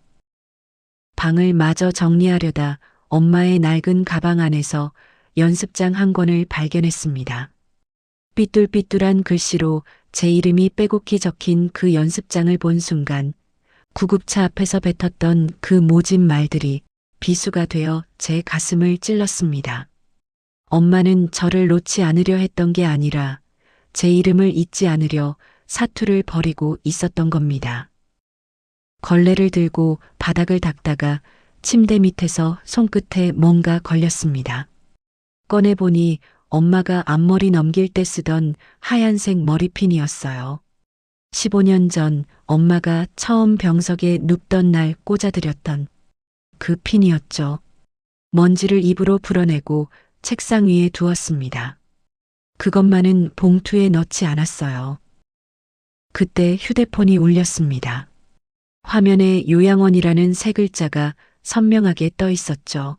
[SPEAKER 1] 방을 마저 정리하려다 엄마의 낡은 가방 안에서 연습장 한 권을 발견했습니다. 삐뚤삐뚤한 글씨로 제 이름이 빼곡히 적힌 그 연습장을 본 순간 구급차 앞에서 뱉었던 그 모진 말들이 비수가 되어 제 가슴을 찔렀습니다. 엄마는 저를 놓지 않으려 했던 게 아니라 제 이름을 잊지 않으려 사투를 벌이고 있었던 겁니다. 걸레를 들고 바닥을 닦다가 침대 밑에서 손끝에 뭔가 걸렸습니다. 꺼내보니 엄마가 앞머리 넘길 때 쓰던 하얀색 머리핀이었어요. 15년 전 엄마가 처음 병석에 눕던 날 꽂아드렸던 그 핀이었죠. 먼지를 입으로 불어내고 책상 위에 두었습니다. 그것만은 봉투에 넣지 않았어요. 그때 휴대폰이 울렸습니다. 화면에 요양원이라는 세 글자가 선명하게 떠 있었죠.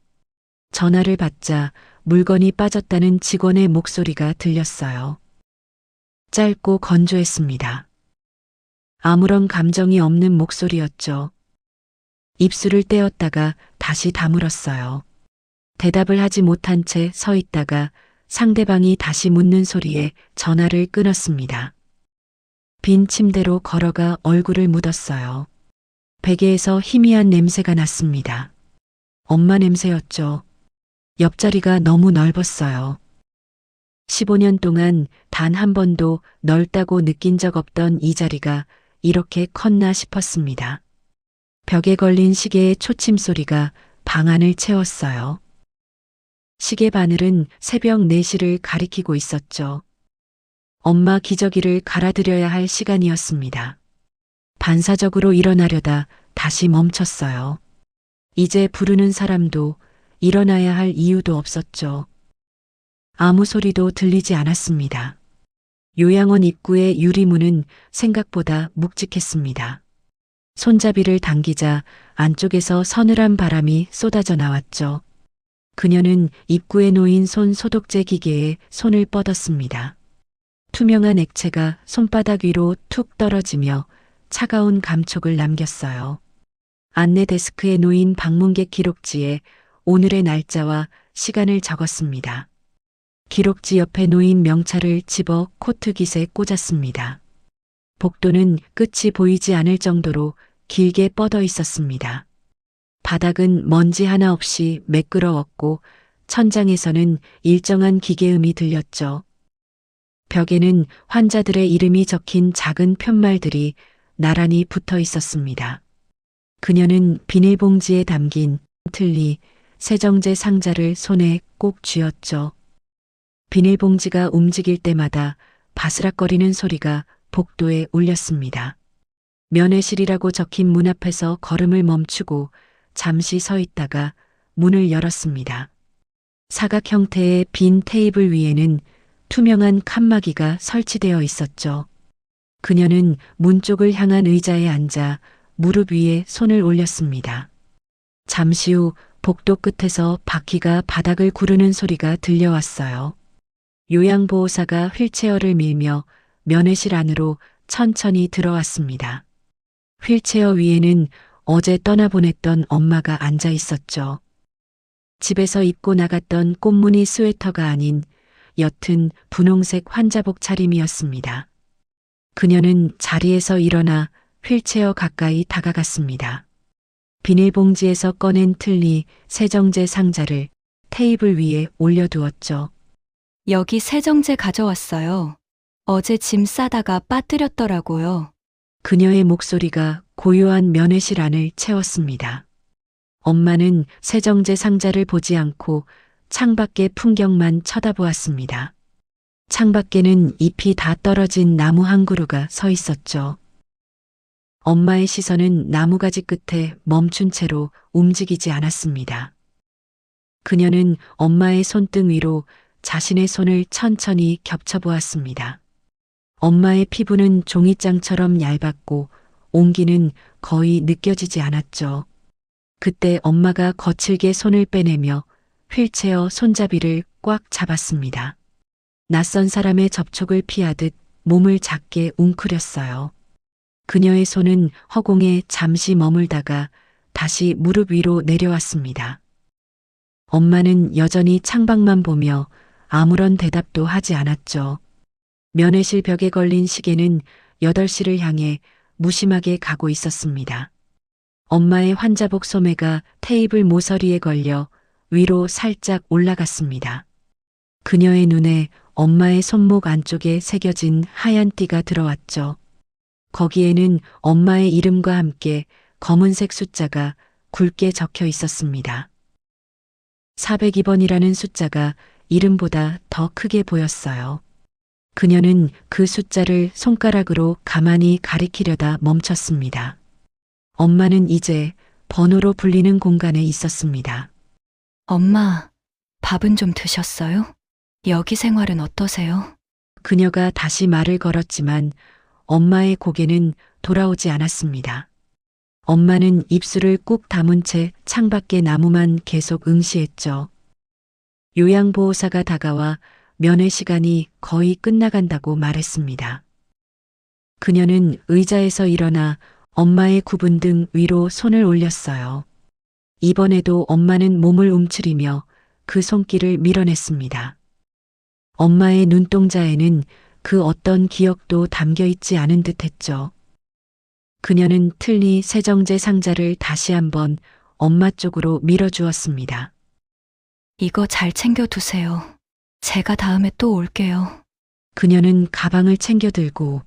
[SPEAKER 1] 전화를 받자 물건이 빠졌다는 직원의 목소리가 들렸어요. 짧고 건조했습니다. 아무런 감정이 없는 목소리였죠. 입술을 떼었다가 다시 다물었어요. 대답을 하지 못한 채 서 있다가 상대방이 다시 묻는 소리에 전화를 끊었습니다. 빈 침대로 걸어가 얼굴을 묻었어요. 베개에서 희미한 냄새가 났습니다. 엄마 냄새였죠. 옆자리가 너무 넓었어요. 15년 동안 단 한 번도 넓다고 느낀 적 없던 이 자리가 이렇게 컸나 싶었습니다. 벽에 걸린 시계의 초침 소리가 방 안을 채웠어요. 시계 바늘은 새벽 4시를 가리키고 있었죠. 엄마 기저귀를 갈아드려야 할 시간이었습니다. 반사적으로 일어나려다 다시 멈췄어요. 이제 부르는 사람도 일어나야 할 이유도 없었죠. 아무 소리도 들리지 않았습니다. 요양원 입구의 유리문은 생각보다 묵직했습니다. 손잡이를 당기자 안쪽에서 서늘한 바람이 쏟아져 나왔죠. 그녀는 입구에 놓인 손 소독제 기계에 손을 뻗었습니다. 투명한 액체가 손바닥 위로 툭 떨어지며 차가운 감촉을 남겼어요. 안내 데스크에 놓인 방문객 기록지에 오늘의 날짜와 시간을 적었습니다. 기록지 옆에 놓인 명찰을 집어 코트깃에 꽂았습니다. 복도는 끝이 보이지 않을 정도로 길게 뻗어 있었습니다. 바닥은 먼지 하나 없이 매끄러웠고 천장에서는 일정한 기계음이 들렸죠. 벽에는 환자들의 이름이 적힌 작은 편말들이 나란히 붙어 있었습니다. 그녀는 비닐봉지에 담긴 틀니, 세정제 상자를 손에 꼭 쥐었죠. 비닐봉지가 움직일 때마다 바스락거리는 소리가 복도에 울렸습니다. 면회실이라고 적힌 문 앞에서 걸음을 멈추고 잠시 서 있다가 문을 열었습니다. 사각 형태의 빈 테이블 위에는 투명한 칸막이가 설치되어 있었죠. 그녀는 문 쪽을 향한 의자에 앉아 무릎 위에 손을 올렸습니다. 잠시 후 복도 끝에서 바퀴가 바닥을 구르는 소리가 들려왔어요. 요양보호사가 휠체어를 밀며 면회실 안으로 천천히 들어왔습니다. 휠체어 위에는 어제 떠나보냈던 엄마가 앉아 있었죠. 집에서 입고 나갔던 꽃무늬 스웨터가 아닌 옅은 분홍색 환자복 차림이었습니다. 그녀는 자리에서 일어나 휠체어 가까이 다가갔습니다. 비닐봉지에서 꺼낸 틀니, 세정제 상자를 테이블 위에 올려두었죠.
[SPEAKER 3] 여기 세정제 가져왔어요. 어제 짐 싸다가 빠뜨렸더라고요.
[SPEAKER 1] 그녀의 목소리가 고요한 면회실 안을 채웠습니다. 엄마는 세정제 상자를 보지 않고 창밖의 풍경만 쳐다보았습니다. 창밖에는 잎이 다 떨어진 나무 한 그루가 서 있었죠. 엄마의 시선은 나무가지 끝에 멈춘 채로 움직이지 않았습니다. 그녀는 엄마의 손등 위로 자신의 손을 천천히 겹쳐보았습니다. 엄마의 피부는 종이장처럼 얇았고 온기는 거의 느껴지지 않았죠. 그때 엄마가 거칠게 손을 빼내며 휠체어 손잡이를 꽉 잡았습니다. 낯선 사람의 접촉을 피하듯 몸을 작게 웅크렸어요. 그녀의 손은 허공에 잠시 머물다가 다시 무릎 위로 내려왔습니다. 엄마는 여전히 창밖만 보며 아무런 대답도 하지 않았죠. 면회실 벽에 걸린 시계는 8시를 향해 무심하게 가고 있었습니다. 엄마의 환자복 소매가 테이블 모서리에 걸려 위로 살짝 올라갔습니다. 그녀의 눈에 엄마의 손목 안쪽에 새겨진 하얀 띠가 들어왔죠. 거기에는 엄마의 이름과 함께 검은색 숫자가 굵게 적혀 있었습니다. 402번이라는 숫자가 이름보다 더 크게 보였어요. 그녀는 그 숫자를 손가락으로 가만히 가리키려다 멈췄습니다. 엄마는 이제 번호로 불리는 공간에 있었습니다.
[SPEAKER 3] 엄마, 밥은 좀 드셨어요? 여기 생활은 어떠세요?
[SPEAKER 1] 그녀가 다시 말을 걸었지만 엄마의 고개는 돌아오지 않았습니다. 엄마는 입술을 꾹 다문 채 창밖의 나무만 계속 응시했죠. 요양보호사가 다가와 면회 시간이 거의 끝나간다고 말했습니다. 그녀는 의자에서 일어나 엄마의 굽은 등 위로 손을 올렸어요. 이번에도 엄마는 몸을 움츠리며 그 손길을 밀어냈습니다. 엄마의 눈동자에는 그 어떤 기억도 담겨 있지 않은 듯 했죠. 그녀는 틀니 세정제 상자를 다시 한번 엄마 쪽으로 밀어주었습니다.
[SPEAKER 3] 이거 잘 챙겨두세요. 제가 다음에 또 올게요.
[SPEAKER 1] 그녀는 가방을 챙겨 들고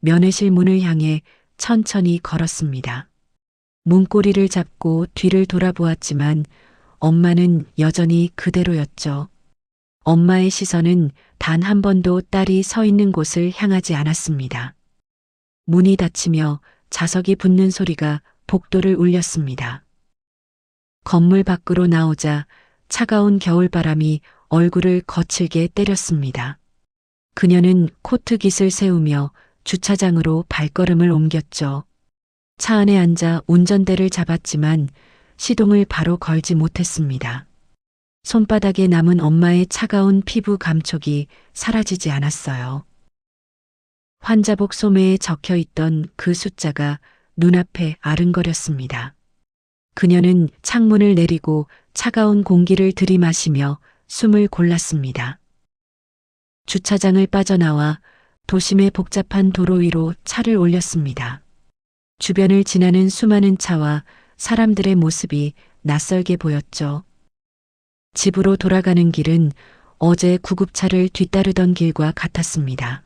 [SPEAKER 1] 면회실 문을 향해 천천히 걸었습니다. 문고리를 잡고 뒤를 돌아보았지만 엄마는 여전히 그대로였죠. 엄마의 시선은 단 한 번도 딸이 서 있는 곳을 향하지 않았습니다. 문이 닫히며 자석이 붙는 소리가 복도를 울렸습니다. 건물 밖으로 나오자 차가운 겨울바람이 얼굴을 거칠게 때렸습니다. 그녀는 코트 깃을 세우며 주차장으로 발걸음을 옮겼죠. 차 안에 앉아 운전대를 잡았지만 시동을 바로 걸지 못했습니다. 손바닥에 남은 엄마의 차가운 피부 감촉이 사라지지 않았어요. 환자복 소매에 적혀 있던 그 숫자가 눈앞에 아른거렸습니다. 그녀는 창문을 내리고 차가운 공기를 들이마시며 숨을 골랐습니다. 주차장을 빠져나와 도심의 복잡한 도로 위로 차를 올렸습니다. 주변을 지나는 수많은 차와 사람들의 모습이 낯설게 보였죠. 집으로 돌아가는 길은 어제 구급차를 뒤따르던 길과 같았습니다.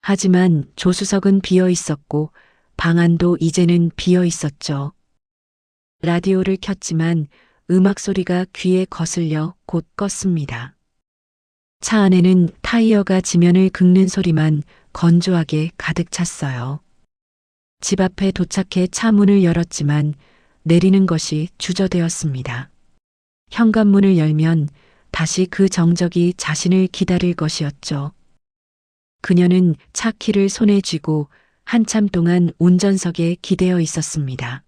[SPEAKER 1] 하지만 조수석은 비어 있었고 방 안도 이제는 비어 있었죠. 라디오를 켰지만 음악 소리가 귀에 거슬려 곧 껐습니다. 차 안에는 타이어가 지면을 긁는 소리만 건조하게 가득 찼어요. 집 앞에 도착해 차 문을 열었지만 내리는 것이 주저되었습니다. 현관문을 열면 다시 그 정적이 자신을 기다릴 것이었죠. 그녀는 차 키를 손에 쥐고 한참 동안 운전석에 기대어 있었습니다.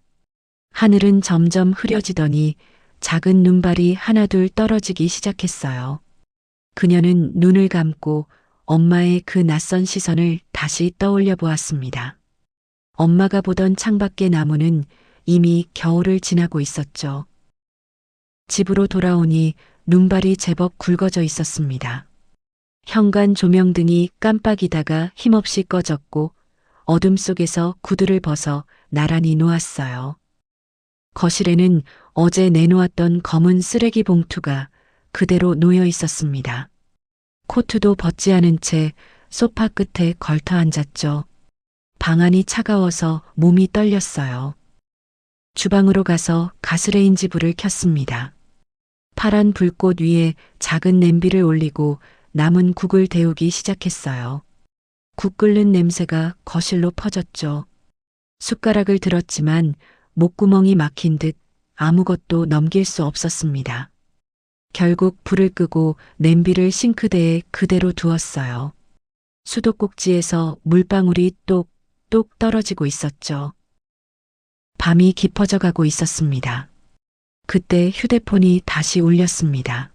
[SPEAKER 1] 하늘은 점점 흐려지더니 작은 눈발이 하나둘 떨어지기 시작했어요. 그녀는 눈을 감고 엄마의 그 낯선 시선을 다시 떠올려 보았습니다. 엄마가 보던 창밖의 나무는 이미 겨울을 지나고 있었죠. 집으로 돌아오니 눈발이 제법 굵어져 있었습니다. 현관 조명등이 깜빡이다가 힘없이 꺼졌고 어둠 속에서 구두를 벗어 나란히 놓았어요. 거실에는 어제 내놓았던 검은 쓰레기 봉투가 그대로 놓여 있었습니다. 코트도 벗지 않은 채 소파 끝에 걸터 앉았죠. 방 안이 차가워서 몸이 떨렸어요. 주방으로 가서 가스레인지 불을 켰습니다. 파란 불꽃 위에 작은 냄비를 올리고 남은 국을 데우기 시작했어요. 국 끓는 냄새가 거실로 퍼졌죠. 숟가락을 들었지만 목구멍이 막힌 듯 아무것도 넘길 수 없었습니다. 결국 불을 끄고 냄비를 싱크대에 그대로 두었어요. 수도꼭지에서 물방울이 똑똑 떨어지고 있었죠. 밤이 깊어져 가고 있었습니다. 그때 휴대폰이 다시 울렸습니다.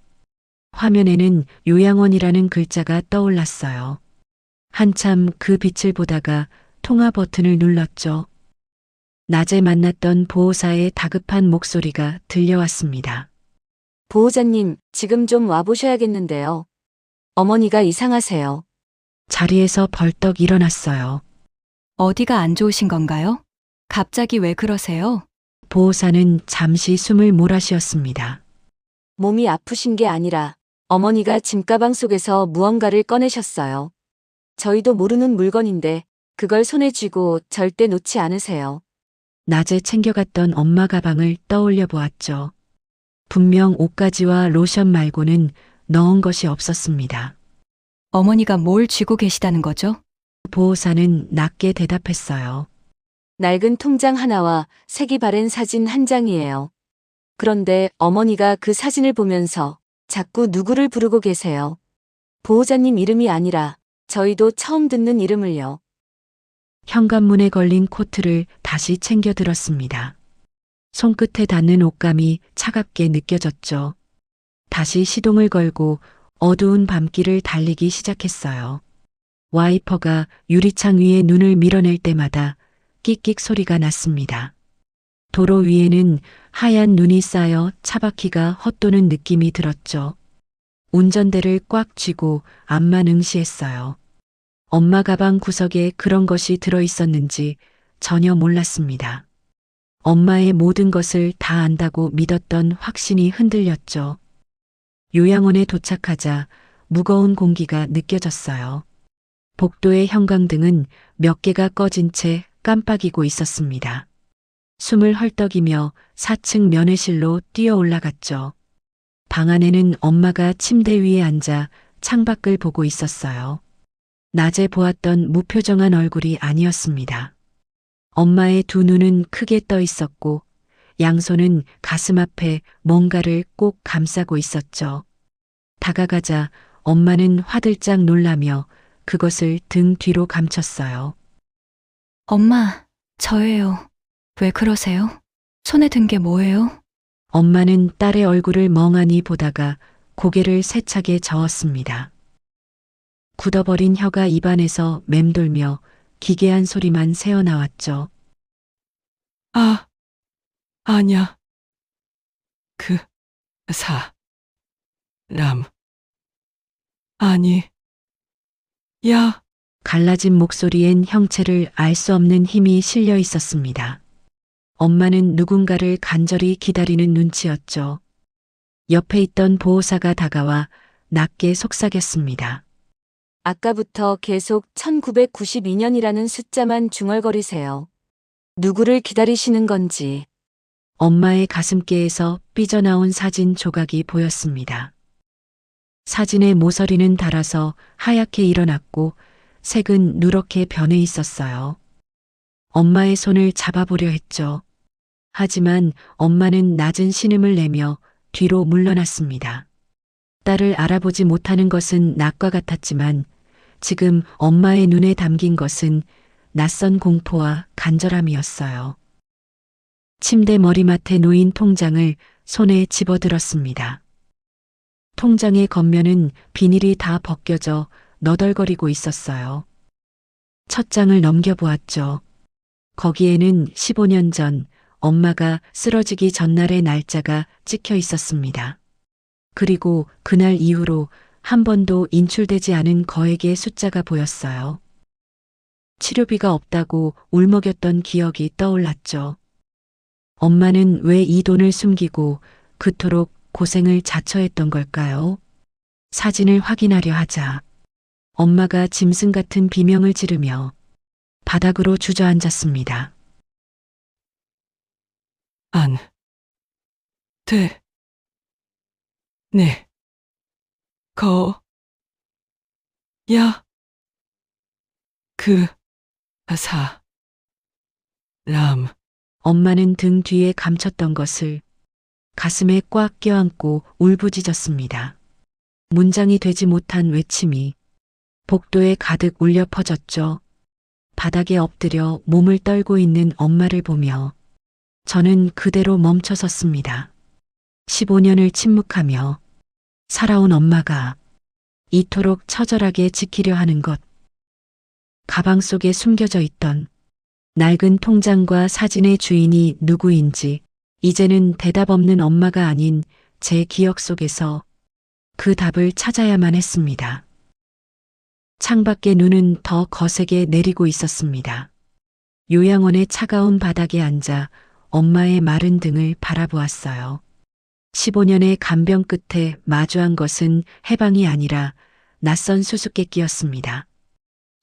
[SPEAKER 1] 화면에는 요양원이라는 글자가 떠올랐어요. 한참 그 빛을 보다가 통화 버튼을 눌렀죠. 낮에 만났던 보호사의 다급한 목소리가 들려왔습니다.
[SPEAKER 9] 보호자님, 지금 좀 와보셔야겠는데요. 어머니가 이상하세요.
[SPEAKER 1] 자리에서 벌떡 일어났어요.
[SPEAKER 3] 어디가 안 좋으신 건가요? 갑자기 왜 그러세요?
[SPEAKER 1] 보호사는 잠시 숨을 몰아쉬었습니다.
[SPEAKER 9] 몸이 아프신 게 아니라 어머니가 짐가방 속에서 무언가를 꺼내셨어요. 저희도 모르는 물건인데 그걸 손에 쥐고 절대 놓지 않으세요.
[SPEAKER 1] 낮에 챙겨갔던 엄마 가방을 떠올려 보았죠. 분명 옷가지와 로션 말고는 넣은 것이 없었습니다.
[SPEAKER 3] 어머니가 뭘 쥐고 계시다는 거죠?
[SPEAKER 1] 보호사는 낮게 대답했어요.
[SPEAKER 9] 낡은 통장 하나와 색이 바랜 사진 한 장이에요. 그런데 어머니가 그 사진을 보면서 자꾸 누구를 부르고 계세요. 보호자님 이름이 아니라 저희도 처음 듣는 이름을요.
[SPEAKER 1] 현관문에 걸린 코트를 다시 챙겨 들었습니다. 손끝에 닿는 옷감이 차갑게 느껴졌죠. 다시 시동을 걸고 어두운 밤길을 달리기 시작했어요. 와이퍼가 유리창 위에 눈을 밀어낼 때마다 끽끽 소리가 났습니다. 도로 위에는 하얀 눈이 쌓여 차바퀴가 헛도는 느낌이 들었죠. 운전대를 꽉 쥐고 앞만 응시했어요. 엄마 가방 구석에 그런 것이 들어 있었는지 전혀 몰랐습니다. 엄마의 모든 것을 다 안다고 믿었던 확신이 흔들렸죠. 요양원에 도착하자 무거운 공기가 느껴졌어요. 복도의 형광등은 몇 개가 꺼진 채 깜빡이고 있었습니다. 숨을 헐떡이며 4층 면회실로 뛰어 올라갔죠. 방 안에는 엄마가 침대 위에 앉아 창밖을 보고 있었어요. 낮에 보았던 무표정한 얼굴이 아니었습니다. 엄마의 두 눈은 크게 떠 있었고 양손은 가슴 앞에 뭔가를 꼭 감싸고 있었죠. 다가가자 엄마는 화들짝 놀라며 그것을 등 뒤로 감췄어요.
[SPEAKER 3] 엄마, 저예요. 왜 그러세요? 손에 든 게 뭐예요?
[SPEAKER 1] 엄마는 딸의 얼굴을 멍하니 보다가 고개를 세차게 저었습니다. 굳어버린 혀가 입안에서 맴돌며 기괴한 소리만 새어나왔죠.
[SPEAKER 8] 아냐. 그, 아니. 야.
[SPEAKER 1] 갈라진 목소리엔 형체를 알 수 없는 힘이 실려 있었습니다. 엄마는 누군가를 간절히 기다리는 눈치였죠. 옆에 있던 보호사가 다가와 낮게 속삭였습니다.
[SPEAKER 9] 아까부터 계속 1992년이라는 숫자만 중얼거리세요. 누구를 기다리시는 건지.
[SPEAKER 1] 엄마의 가슴께에서 삐져나온 사진 조각이 보였습니다. 사진의 모서리는 닳아서 하얗게 일어났고 색은 누렇게 변해 있었어요. 엄마의 손을 잡아보려 했죠. 하지만 엄마는 낮은 신음을 내며 뒤로 물러났습니다. 딸을 알아보지 못하는 것은 낙과 같았지만 지금 엄마의 눈에 담긴 것은 낯선 공포와 간절함이었어요. 침대 머리맡에 놓인 통장을 손에 집어들었습니다. 통장의 겉면은 비닐이 다 벗겨져 너덜거리고 있었어요. 첫 장을 넘겨보았죠. 거기에는 15년 전 엄마가 쓰러지기 전날의 날짜가 찍혀 있었습니다. 그리고 그날 이후로 한 번도 인출되지 않은 거액의 숫자가 보였어요. 치료비가 없다고 울먹였던 기억이 떠올랐죠. 엄마는 왜 이 돈을 숨기고 그토록 고생을 자처했던 걸까요? 사진을 확인하려 하자 엄마가 짐승 같은 비명을 지르며 바닥으로 주저앉았습니다.
[SPEAKER 8] 안 돼. 네. 야. 그,
[SPEAKER 1] 엄마는 등 뒤에 감췄던 것을 가슴에 꽉 껴안고 울부짖었습니다. 문장이 되지 못한 외침이 복도에 가득 울려 퍼졌죠. 바닥에 엎드려 몸을 떨고 있는 엄마를 보며 저는 그대로 멈춰섰습니다. 15년을 침묵하며 살아온 엄마가 이토록 처절하게 지키려 하는 것. 가방 속에 숨겨져 있던 낡은 통장과 사진의 주인이 누구인지 이제는 대답 없는 엄마가 아닌 제 기억 속에서 그 답을 찾아야만 했습니다. 창밖의 눈은 더 거세게 내리고 있었습니다. 요양원의 차가운 바닥에 앉아 엄마의 마른 등을 바라보았어요. 15년의 간병 끝에 마주한 것은 해방이 아니라 낯선 수수께끼였습니다.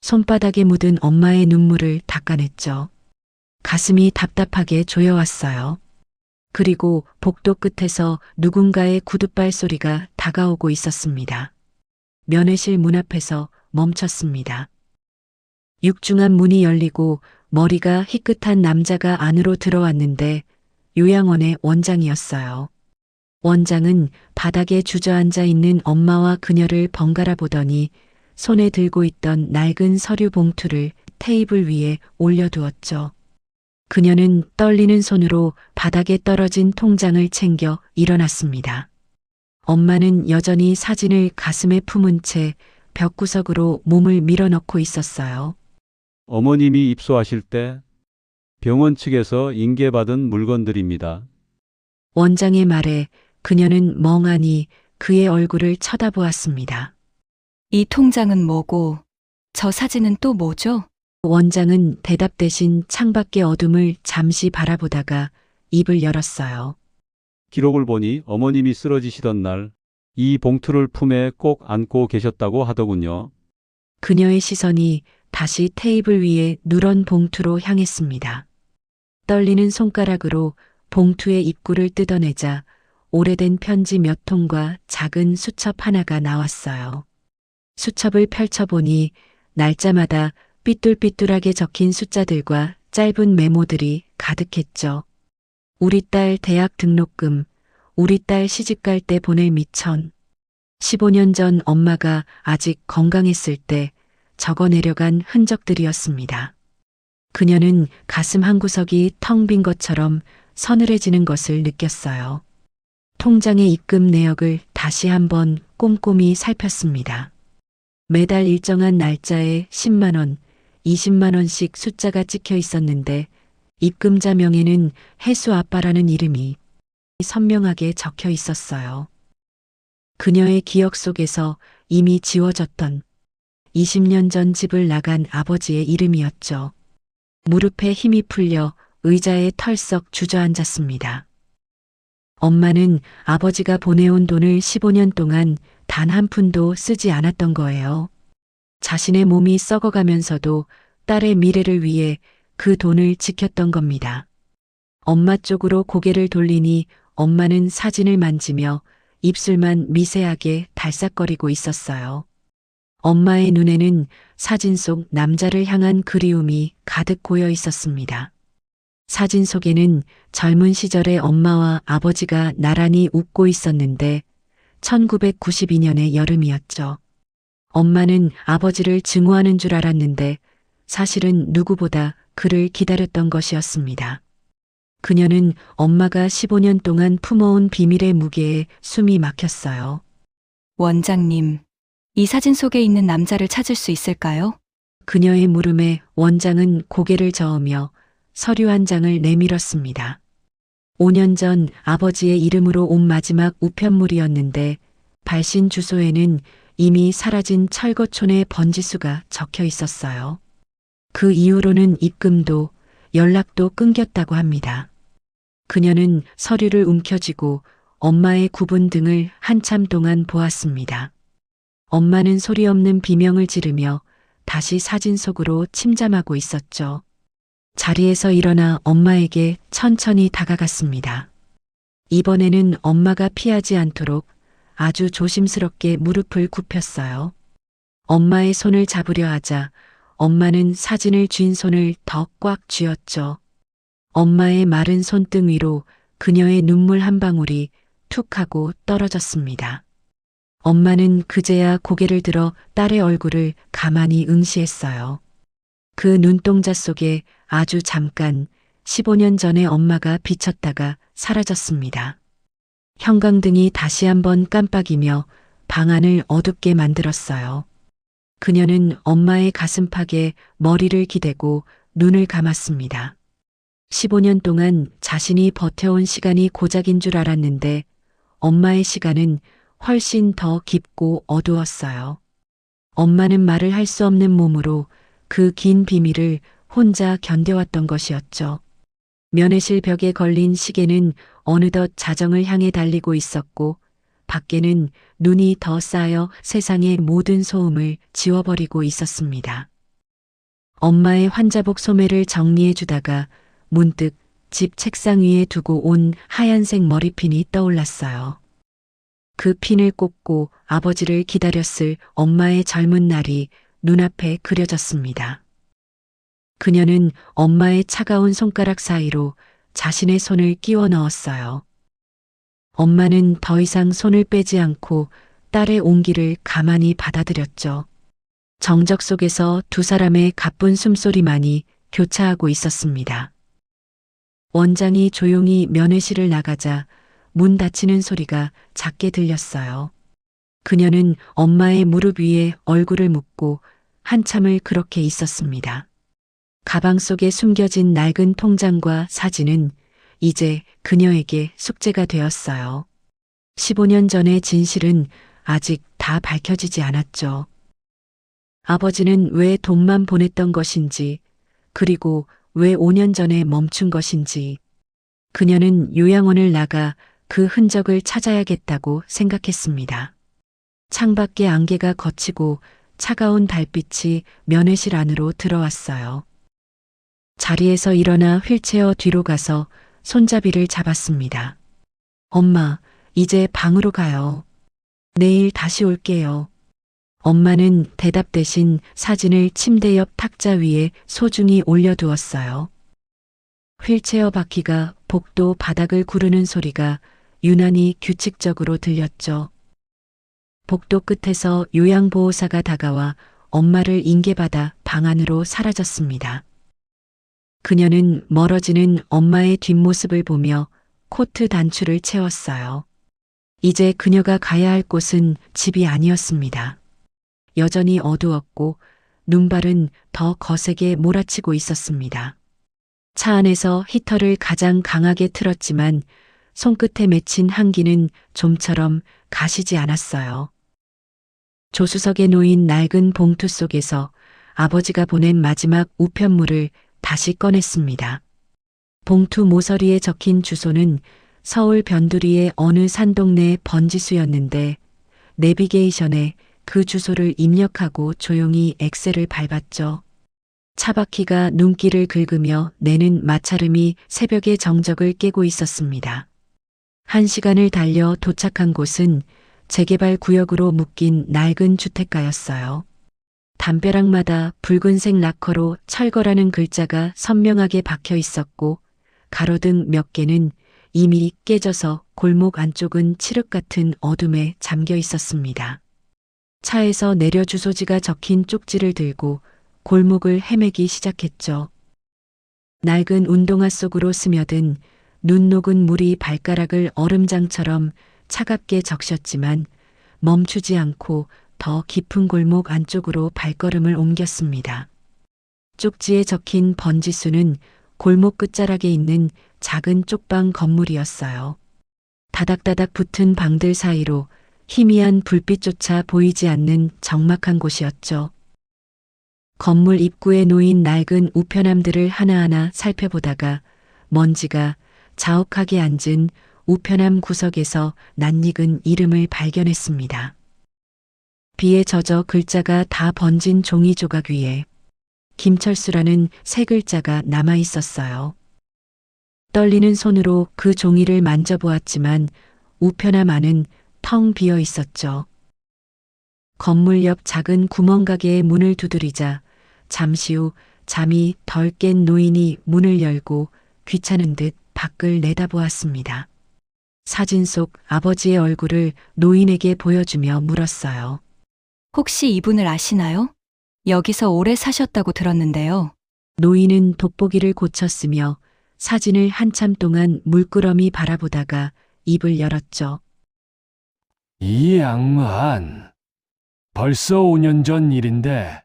[SPEAKER 1] 손바닥에 묻은 엄마의 눈물을 닦아냈죠. 가슴이 답답하게 조여왔어요. 그리고 복도 끝에서 누군가의 구둣발 소리가 다가오고 있었습니다. 면회실 문 앞에서 멈췄습니다. 육중한 문이 열리고 머리가 희끗한 남자가 안으로 들어왔는데 요양원의 원장이었어요. 원장은 바닥에 주저앉아 있는 엄마와 그녀를 번갈아 보더니 손에 들고 있던 낡은 서류 봉투를 테이블 위에 올려두었죠. 그녀는 떨리는 손으로 바닥에 떨어진 통장을 챙겨 일어났습니다. 엄마는 여전히 사진을 가슴에 품은 채 벽구석으로 몸을 밀어넣고 있었어요.
[SPEAKER 10] 어머님이 입소하실 때 병원 측에서 인계받은 물건들입니다.
[SPEAKER 1] 원장의 말에 그녀는 멍하니 그의 얼굴을 쳐다보았습니다.
[SPEAKER 3] 이 통장은 뭐고, 저 사진은 또 뭐죠?
[SPEAKER 1] 원장은 대답 대신 창밖의 어둠을 잠시 바라보다가 입을 열었어요.
[SPEAKER 10] 기록을 보니 어머님이 쓰러지시던 날 이 봉투를 품에 꼭 안고 계셨다고 하더군요.
[SPEAKER 1] 그녀의 시선이 다시 테이블 위에 누런 봉투로 향했습니다. 떨리는 손가락으로 봉투의 입구를 뜯어내자 오래된 편지 몇 통과 작은 수첩 하나가 나왔어요. 수첩을 펼쳐보니 날짜마다 삐뚤삐뚤하게 적힌 숫자들과 짧은 메모들이 가득했죠. 우리 딸 대학 등록금, 우리 딸 시집갈 때 보낼 미천. 15년 전 엄마가 아직 건강했을 때 적어 내려간 흔적들이었습니다. 그녀는 가슴 한구석이 텅 빈 것처럼 서늘해지는 것을 느꼈어요. 통장의 입금 내역을 다시 한번 꼼꼼히 살폈습니다. 매달 일정한 날짜에 10만 원, 20만 원씩 숫자가 찍혀 있었는데 입금자 명에는 혜수 아빠라는 이름이 선명하게 적혀 있었어요. 그녀의 기억 속에서 이미 지워졌던 20년 전 집을 나간 아버지의 이름이었죠. 무릎에 힘이 풀려 의자에 털썩 주저앉았습니다. 엄마는 아버지가 보내온 돈을 15년 동안 단 한 푼도 쓰지 않았던 거예요. 자신의 몸이 썩어가면서도 딸의 미래를 위해 그 돈을 지켰던 겁니다. 엄마 쪽으로 고개를 돌리니 엄마는 사진을 만지며 입술만 미세하게 달싹거리고 있었어요. 엄마의 눈에는 사진 속 남자를 향한 그리움이 가득 고여 있었습니다. 사진 속에는 젊은 시절의 엄마와 아버지가 나란히 웃고 있었는데 1992년의 여름이었죠. 엄마는 아버지를 증오하는 줄 알았는데 사실은 누구보다 그를 기다렸던 것이었습니다. 그녀는 엄마가 15년 동안 품어온 비밀의 무게에 숨이 막혔어요.
[SPEAKER 3] 원장님, 이 사진 속에 있는 남자를 찾을 수 있을까요?
[SPEAKER 1] 그녀의 물음에 원장은 고개를 저으며 서류 한 장을 내밀었습니다. 5년 전 아버지의 이름으로 온 마지막 우편물이었는데 발신 주소에는 이미 사라진 철거촌의 번지수가 적혀 있었어요. 그 이후로는 입금도 연락도 끊겼다고 합니다. 그녀는 서류를 움켜쥐고 엄마의 구분 등을 한참 동안 보았습니다. 엄마는 소리 없는 비명을 지르며 다시 사진 속으로 침잠하고 있었죠. 자리에서 일어나 엄마에게 천천히 다가갔습니다. 이번에는 엄마가 피하지 않도록 아주 조심스럽게 무릎을 굽혔어요. 엄마의 손을 잡으려 하자 엄마는 사진을 쥔 손을 더 꽉 쥐었죠. 엄마의 마른 손등 위로 그녀의 눈물 한 방울이 툭 하고 떨어졌습니다. 엄마는 그제야 고개를 들어 딸의 얼굴을 가만히 응시했어요. 그 눈동자 속에 아주 잠깐 15년 전에 엄마가 비쳤다가 사라졌습니다. 형광등이 다시 한번 깜빡이며 방 안을 어둡게 만들었어요. 그녀는 엄마의 가슴팍에 머리를 기대고 눈을 감았습니다. 15년 동안 자신이 버텨온 시간이 고작인 줄 알았는데 엄마의 시간은 훨씬 더 깊고 어두웠어요. 엄마는 말을 할 수 없는 몸으로 그 긴 비밀을 혼자 견뎌왔던 것이었죠. 면회실 벽에 걸린 시계는 어느덧 자정을 향해 달리고 있었고 밖에는 눈이 더 쌓여 세상의 모든 소음을 지워버리고 있었습니다. 엄마의 환자복 소매를 정리해 주다가 문득 집 책상 위에 두고 온 하얀색 머리핀이 떠올랐어요. 그 핀을 꽂고 아버지를 기다렸을 엄마의 젊은 날이 눈앞에 그려졌습니다. 그녀는 엄마의 차가운 손가락 사이로 자신의 손을 끼워 넣었어요. 엄마는 더 이상 손을 빼지 않고 딸의 온기를 가만히 받아들였죠. 정적 속에서 두 사람의 가쁜 숨소리만이 교차하고 있었습니다. 원장이 조용히 면회실을 나가자 문 닫히는 소리가 작게 들렸어요. 그녀는 엄마의 무릎 위에 얼굴을 묻고 한참을 그렇게 있었습니다. 가방 속에 숨겨진 낡은 통장과 사진은 이제 그녀에게 숙제가 되었어요. 15년 전의 진실은 아직 다 밝혀지지 않았죠. 아버지는 왜 돈만 보냈던 것인지, 그리고 왜 5년 전에 멈춘 것인지, 그녀는 요양원을 나가 그 흔적을 찾아야겠다고 생각했습니다. 창밖의 안개가 걷히고 차가운 달빛이 면회실 안으로 들어왔어요. 자리에서 일어나 휠체어 뒤로 가서 손잡이를 잡았습니다. 엄마, 이제 방으로 가요. 내일 다시 올게요. 엄마는 대답 대신 사진을 침대 옆 탁자 위에 소중히 올려두었어요. 휠체어 바퀴가 복도 바닥을 구르는 소리가 유난히 규칙적으로 들렸죠. 복도 끝에서 요양보호사가 다가와 엄마를 인계받아 방 안으로 사라졌습니다. 그녀는 멀어지는 엄마의 뒷모습을 보며 코트 단추를 채웠어요. 이제 그녀가 가야 할 곳은 집이 아니었습니다. 여전히 어두웠고 눈발은 더 거세게 몰아치고 있었습니다. 차 안에서 히터를 가장 강하게 틀었지만 손끝에 맺힌 한기는 좀처럼 가시지 않았어요. 조수석에 놓인 낡은 봉투 속에서 아버지가 보낸 마지막 우편물을 다시 꺼냈습니다. 봉투 모서리에 적힌 주소는 서울 변두리의 어느 산동네 번지수였는데 내비게이션에 그 주소를 입력하고 조용히 엑셀을 밟았죠. 차바퀴가 눈길을 긁으며 내는 마찰음이 새벽의 정적을 깨고 있었습니다. 1시간을 달려 도착한 곳은 재개발 구역으로 묶인 낡은 주택가였어요. 담벼락마다 붉은색 락커로 철거라는 글자가 선명하게 박혀 있었고 가로등 몇 개는 이미 깨져서 골목 안쪽은 칠흑 같은 어둠에 잠겨 있었습니다. 차에서 내려 주소지가 적힌 쪽지를 들고 골목을 헤매기 시작했죠. 낡은 운동화 속으로 스며든 눈 녹은 물이 발가락을 얼음장처럼 차갑게 적셨지만 멈추지 않고 더 깊은 골목 안쪽으로 발걸음을 옮겼습니다. 쪽지에 적힌 번지수는 골목 끝자락에 있는 작은 쪽방 건물이었어요. 다닥다닥 붙은 방들 사이로 희미한 불빛조차 보이지 않는 적막한 곳이었죠. 건물 입구에 놓인 낡은 우편함들을 하나하나 살펴보다가 먼지가 자욱하게 앉은 우편함 구석에서 낯익은 이름을 발견했습니다. 비에 젖어 글자가 다 번진 종이 조각 위에 김철수라는 세 글자가 남아 있었어요. 떨리는 손으로 그 종이를 만져보았지만 우편함 안은 텅 비어 있었죠. 건물 옆 작은 구멍가게의 문을 두드리자 잠시 후 잠이 덜 깬 노인이 문을 열고 귀찮은 듯 밖을 내다보았습니다. 사진 속 아버지의 얼굴을 노인에게 보여주며 물었어요.
[SPEAKER 3] 혹시 이분을 아시나요? 여기서 오래 사셨다고 들었는데요.
[SPEAKER 1] 노인은 돋보기를 고쳤으며 사진을 한참 동안 물끄러미 바라보다가 입을 열었죠.
[SPEAKER 11] 이 양반, 벌써 5년 전 일인데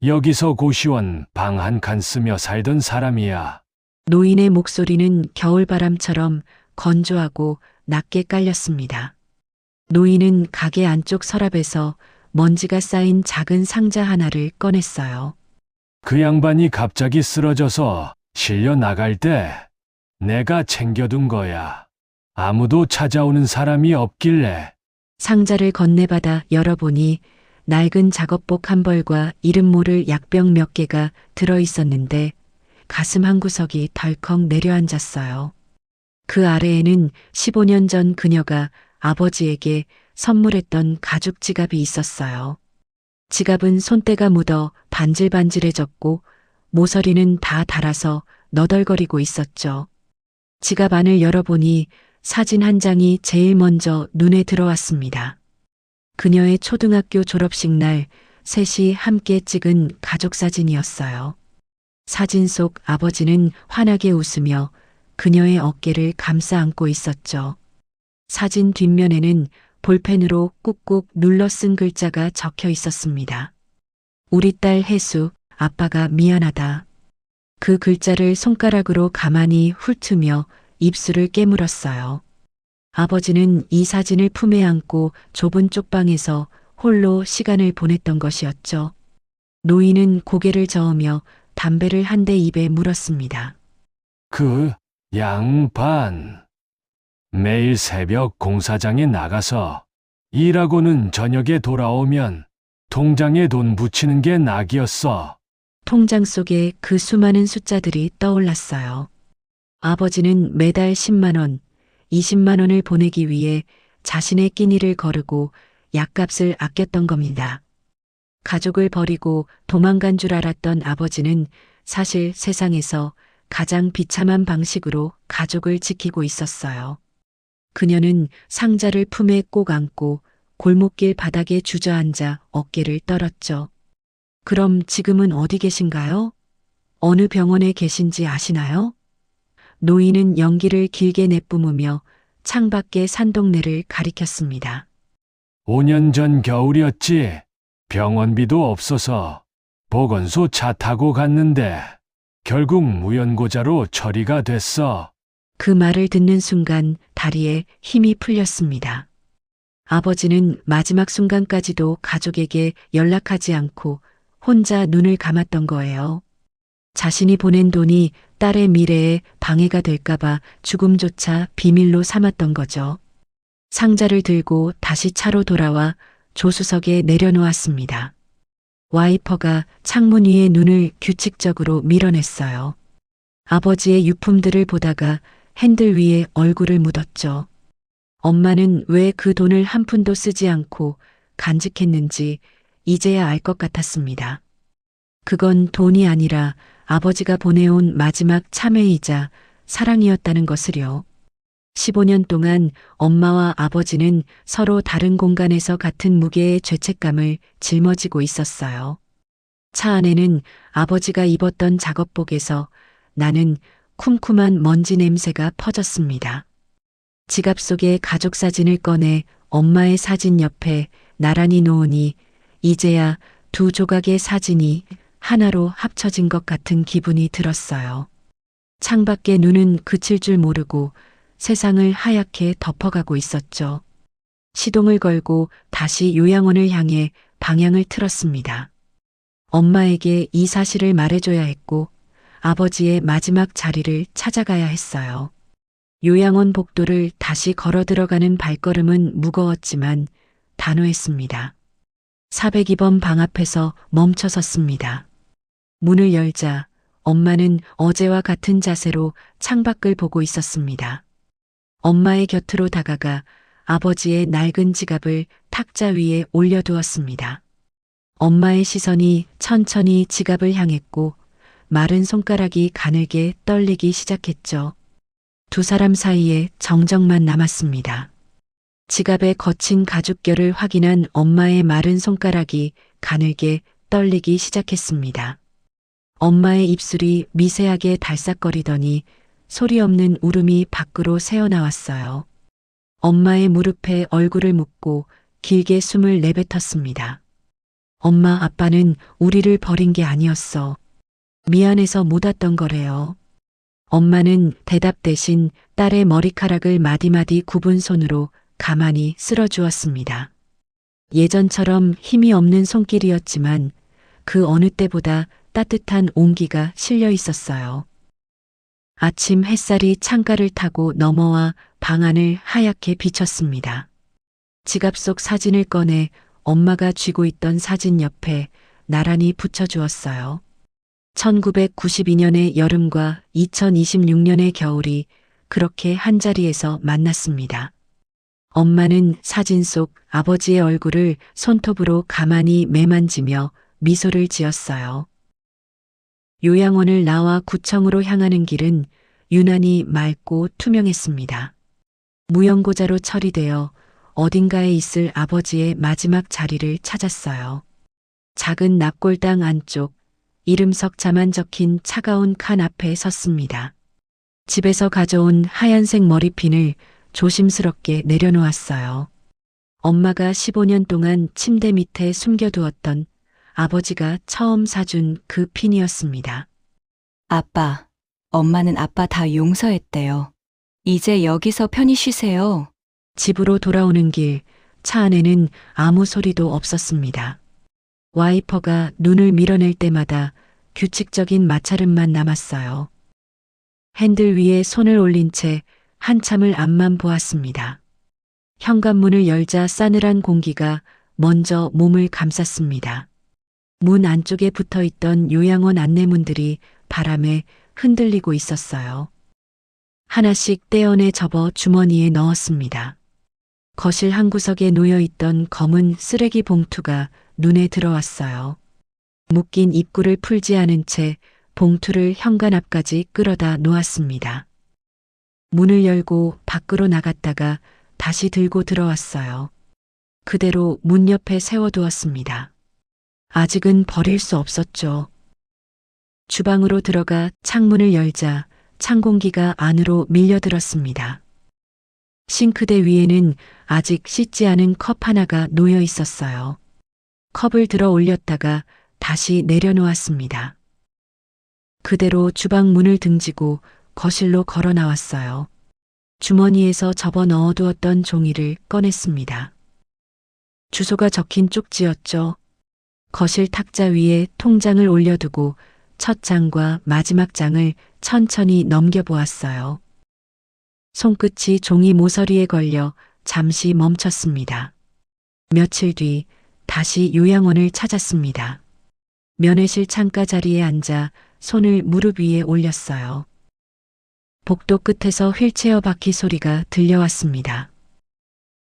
[SPEAKER 11] 여기서 고시원 방 한 칸 쓰며 살던 사람이야.
[SPEAKER 1] 노인의 목소리는 겨울바람처럼 건조하고 낮게 깔렸습니다. 노인은 가게 안쪽 서랍에서 먼지가 쌓인 작은 상자 하나를 꺼냈어요.
[SPEAKER 11] 그 양반이 갑자기 쓰러져서 실려 나갈 때 내가 챙겨둔 거야. 아무도 찾아오는 사람이 없길래.
[SPEAKER 1] 상자를 건네받아 열어보니 낡은 작업복 한 벌과 이름 모를 약병 몇 개가 들어있었는데 가슴 한구석이 덜컥 내려앉았어요. 그 아래에는 15년 전 그녀가 아버지에게 선물했던 가죽 지갑이 있었어요. 지갑은 손때가 묻어 반질반질해졌고 모서리는 다 닳아서 너덜거리고 있었죠. 지갑 안을 열어보니 사진 한 장이 제일 먼저 눈에 들어왔습니다. 그녀의 초등학교 졸업식 날 셋이 함께 찍은 가족 사진이었어요. 사진 속 아버지는 환하게 웃으며 그녀의 어깨를 감싸 안고 있었죠. 사진 뒷면에는 볼펜으로 꾹꾹 눌러 쓴 글자가 적혀 있었습니다. 우리 딸 혜수, 아빠가 미안하다. 그 글자를 손가락으로 가만히 훑으며 입술을 깨물었어요. 아버지는 이 사진을 품에 안고 좁은 쪽방에서 홀로 시간을 보냈던 것이었죠. 노인은 고개를 저으며 담배를 한 대 입에 물었습니다.
[SPEAKER 11] 그 양반. 매일 새벽 공사장에 나가서 일하고는 저녁에 돌아오면 통장에 돈 붙이는 게 낙이었어.
[SPEAKER 1] 통장 속에 그 수많은 숫자들이 떠올랐어요. 아버지는 매달 10만 원, 20만 원을 보내기 위해 자신의 끼니를 거르고 약값을 아꼈던 겁니다. 가족을 버리고 도망간 줄 알았던 아버지는 사실 세상에서 가장 비참한 방식으로 가족을 지키고 있었어요. 그녀는 상자를 품에 꼭 안고 골목길 바닥에 주저앉아 어깨를 떨었죠. 그럼 지금은 어디 계신가요? 어느 병원에 계신지 아시나요? 노인은 연기를 길게 내뿜으며 창밖의 산동네를 가리켰습니다.
[SPEAKER 11] 5년 전 겨울이었지. 병원비도 없어서 보건소 차 타고 갔는데 결국 무연고자로 처리가 됐어.
[SPEAKER 1] 그 말을 듣는 순간 다리에 힘이 풀렸습니다. 아버지는 마지막 순간까지도 가족에게 연락하지 않고 혼자 눈을 감았던 거예요. 자신이 보낸 돈이 딸의 미래에 방해가 될까봐 죽음조차 비밀로 삼았던 거죠. 상자를 들고 다시 차로 돌아와 조수석에 내려놓았습니다. 와이퍼가 창문 위에 눈을 규칙적으로 밀어냈어요. 아버지의 유품들을 보다가 핸들 위에 얼굴을 묻었죠. 엄마는 왜 그 돈을 한 푼도 쓰지 않고 간직했는지 이제야 알 것 같았습니다. 그건 돈이 아니라 아버지가 보내온 마지막 참회이자 사랑이었다는 것을요. 15년 동안 엄마와 아버지는 서로 다른 공간에서 같은 무게의 죄책감을 짊어지고 있었어요. 차 안에는 아버지가 입었던 작업복에서 나는 쿰쿰한 먼지 냄새가 퍼졌습니다. 지갑 속에 가족 사진을 꺼내 엄마의 사진 옆에 나란히 놓으니 이제야 두 조각의 사진이 하나로 합쳐진 것 같은 기분이 들었어요. 창밖에 눈은 그칠 줄 모르고 세상을 하얗게 덮어가고 있었죠. 시동을 걸고 다시 요양원을 향해 방향을 틀었습니다. 엄마에게 이 사실을 말해줘야 했고 아버지의 마지막 자리를 찾아가야 했어요. 요양원 복도를 다시 걸어 들어가는 발걸음은 무거웠지만 단호했습니다. 402번 방 앞에서 멈춰 섰습니다. 문을 열자 엄마는 어제와 같은 자세로 창밖을 보고 있었습니다. 엄마의 곁으로 다가가 아버지의 낡은 지갑을 탁자 위에 올려두었습니다. 엄마의 시선이 천천히 지갑을 향했고 마른 손가락이 가늘게 떨리기 시작했죠. 두 사람 사이에 정적만 남았습니다. 지갑의 거친 가죽결을 확인한 엄마의 마른 손가락이 가늘게 떨리기 시작했습니다. 엄마의 입술이 미세하게 달싹거리더니 소리 없는 울음이 밖으로 새어나왔어요. 엄마의 무릎에 얼굴을 묻고 길게 숨을 내뱉었습니다. 엄마, 아빠는 우리를 버린 게 아니었어. 미안해서 못 왔던 거래요. 엄마는 대답 대신 딸의 머리카락을 마디마디 굽은 손으로 가만히 쓸어주었습니다. 예전처럼 힘이 없는 손길이었지만 그 어느 때보다 따뜻한 온기가 실려 있었어요. 아침 햇살이 창가를 타고 넘어와 방 안을 하얗게 비쳤습니다. 지갑 속 사진을 꺼내 엄마가 쥐고 있던 사진 옆에 나란히 붙여주었어요. 1992년의 여름과 2026년의 겨울이 그렇게 한자리에서 만났습니다. 엄마는 사진 속 아버지의 얼굴을 손톱으로 가만히 매만지며 미소를 지었어요. 요양원을 나와 구청으로 향하는 길은 유난히 맑고 투명했습니다. 무연고자로 처리되어 어딘가에 있을 아버지의 마지막 자리를 찾았어요. 작은 납골당 안쪽 이름 석자만 적힌 차가운 칸 앞에 섰습니다. 집에서 가져온 하얀색 머리핀을 조심스럽게 내려놓았어요. 엄마가 15년 동안 침대 밑에 숨겨두었던 아버지가 처음 사준 그 핀이었습니다.
[SPEAKER 3] 아빠, 엄마는 아빠 다 용서했대요. 이제 여기서 편히 쉬세요.
[SPEAKER 1] 집으로 돌아오는 길, 차 안에는 아무 소리도 없었습니다. 와이퍼가 눈을 밀어낼 때마다 규칙적인 마찰음만 남았어요. 핸들 위에 손을 올린 채 한참을 앞만 보았습니다. 현관문을 열자 싸늘한 공기가 먼저 몸을 감쌌습니다. 문 안쪽에 붙어 있던 요양원 안내문들이 바람에 흔들리고 있었어요. 하나씩 떼어내 접어 주머니에 넣었습니다. 거실 한 구석에 놓여 있던 검은 쓰레기 봉투가 눈에 들어왔어요. 묶인 입구를 풀지 않은 채 봉투를 현관 앞까지 끌어다 놓았습니다. 문을 열고 밖으로 나갔다가 다시 들고 들어왔어요. 그대로 문 옆에 세워두었습니다. 아직은 버릴 수 없었죠. 주방으로 들어가 창문을 열자 찬 공기가 안으로 밀려들었습니다. 싱크대 위에는 아직 씻지 않은 컵 하나가 놓여 있었어요. 컵을 들어 올렸다가 다시 내려놓았습니다. 그대로 주방 문을 등지고 거실로 걸어 나왔어요. 주머니에서 접어 넣어두었던 종이를 꺼냈습니다. 주소가 적힌 쪽지였죠. 거실 탁자 위에 통장을 올려두고 첫 장과 마지막 장을 천천히 넘겨보았어요. 손끝이 종이 모서리에 걸려 잠시 멈췄습니다. 며칠 뒤 다시 요양원을 찾았습니다. 면회실 창가 자리에 앉아 손을 무릎 위에 올렸어요. 복도 끝에서 휠체어 바퀴 소리가 들려왔습니다.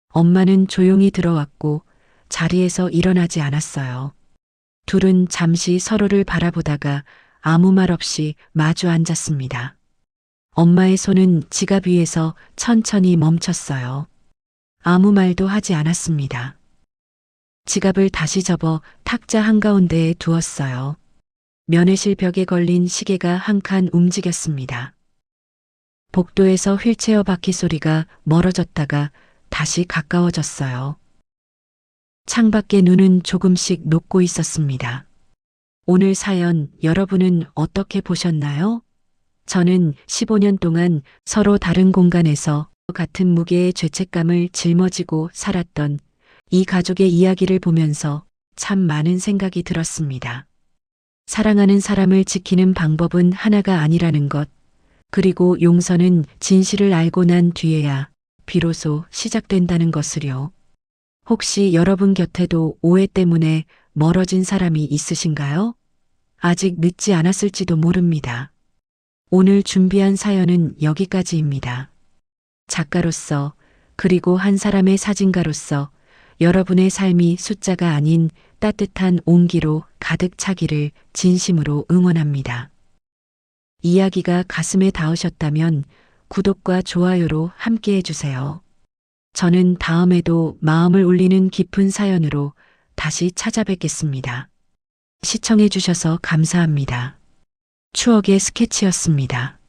[SPEAKER 1] 엄마는 조용히 들어왔고 자리에서 일어나지 않았어요. 둘은 잠시 서로를 바라보다가 아무 말 없이 마주 앉았습니다. 엄마의 손은 지갑 위에서 천천히 멈췄어요. 아무 말도 하지 않았습니다. 지갑을 다시 접어 탁자 한가운데에 두었어요. 면회실 벽에 걸린 시계가 한 칸 움직였습니다. 복도에서 휠체어 바퀴 소리가 멀어졌다가 다시 가까워졌어요. 창밖에 눈은 조금씩 녹고 있었습니다. 오늘 사연 여러분은 어떻게 보셨나요? 저는 15년 동안 서로 다른 공간에서 같은 무게의 죄책감을 짊어지고 살았던 이 가족의 이야기를 보면서 참 많은 생각이 들었습니다. 사랑하는 사람을 지키는 방법은 하나가 아니라는 것, 그리고 용서는 진실을 알고 난 뒤에야 비로소 시작된다는 것을요. 혹시 여러분 곁에도 오해 때문에 멀어진 사람이 있으신가요? 아직 늦지 않았을지도 모릅니다. 오늘 준비한 사연은 여기까지입니다. 작가로서 그리고 한 사람의 사진가로서 여러분의 삶이 숫자가 아닌 따뜻한 온기로 가득 차기를 진심으로 응원합니다. 이야기가 가슴에 닿으셨다면 구독과 좋아요로 함께 해주세요. 저는 다음에도 마음을 울리는 깊은 사연으로 다시 찾아뵙겠습니다. 시청해주셔서 감사합니다. 추억의 스케치였습니다.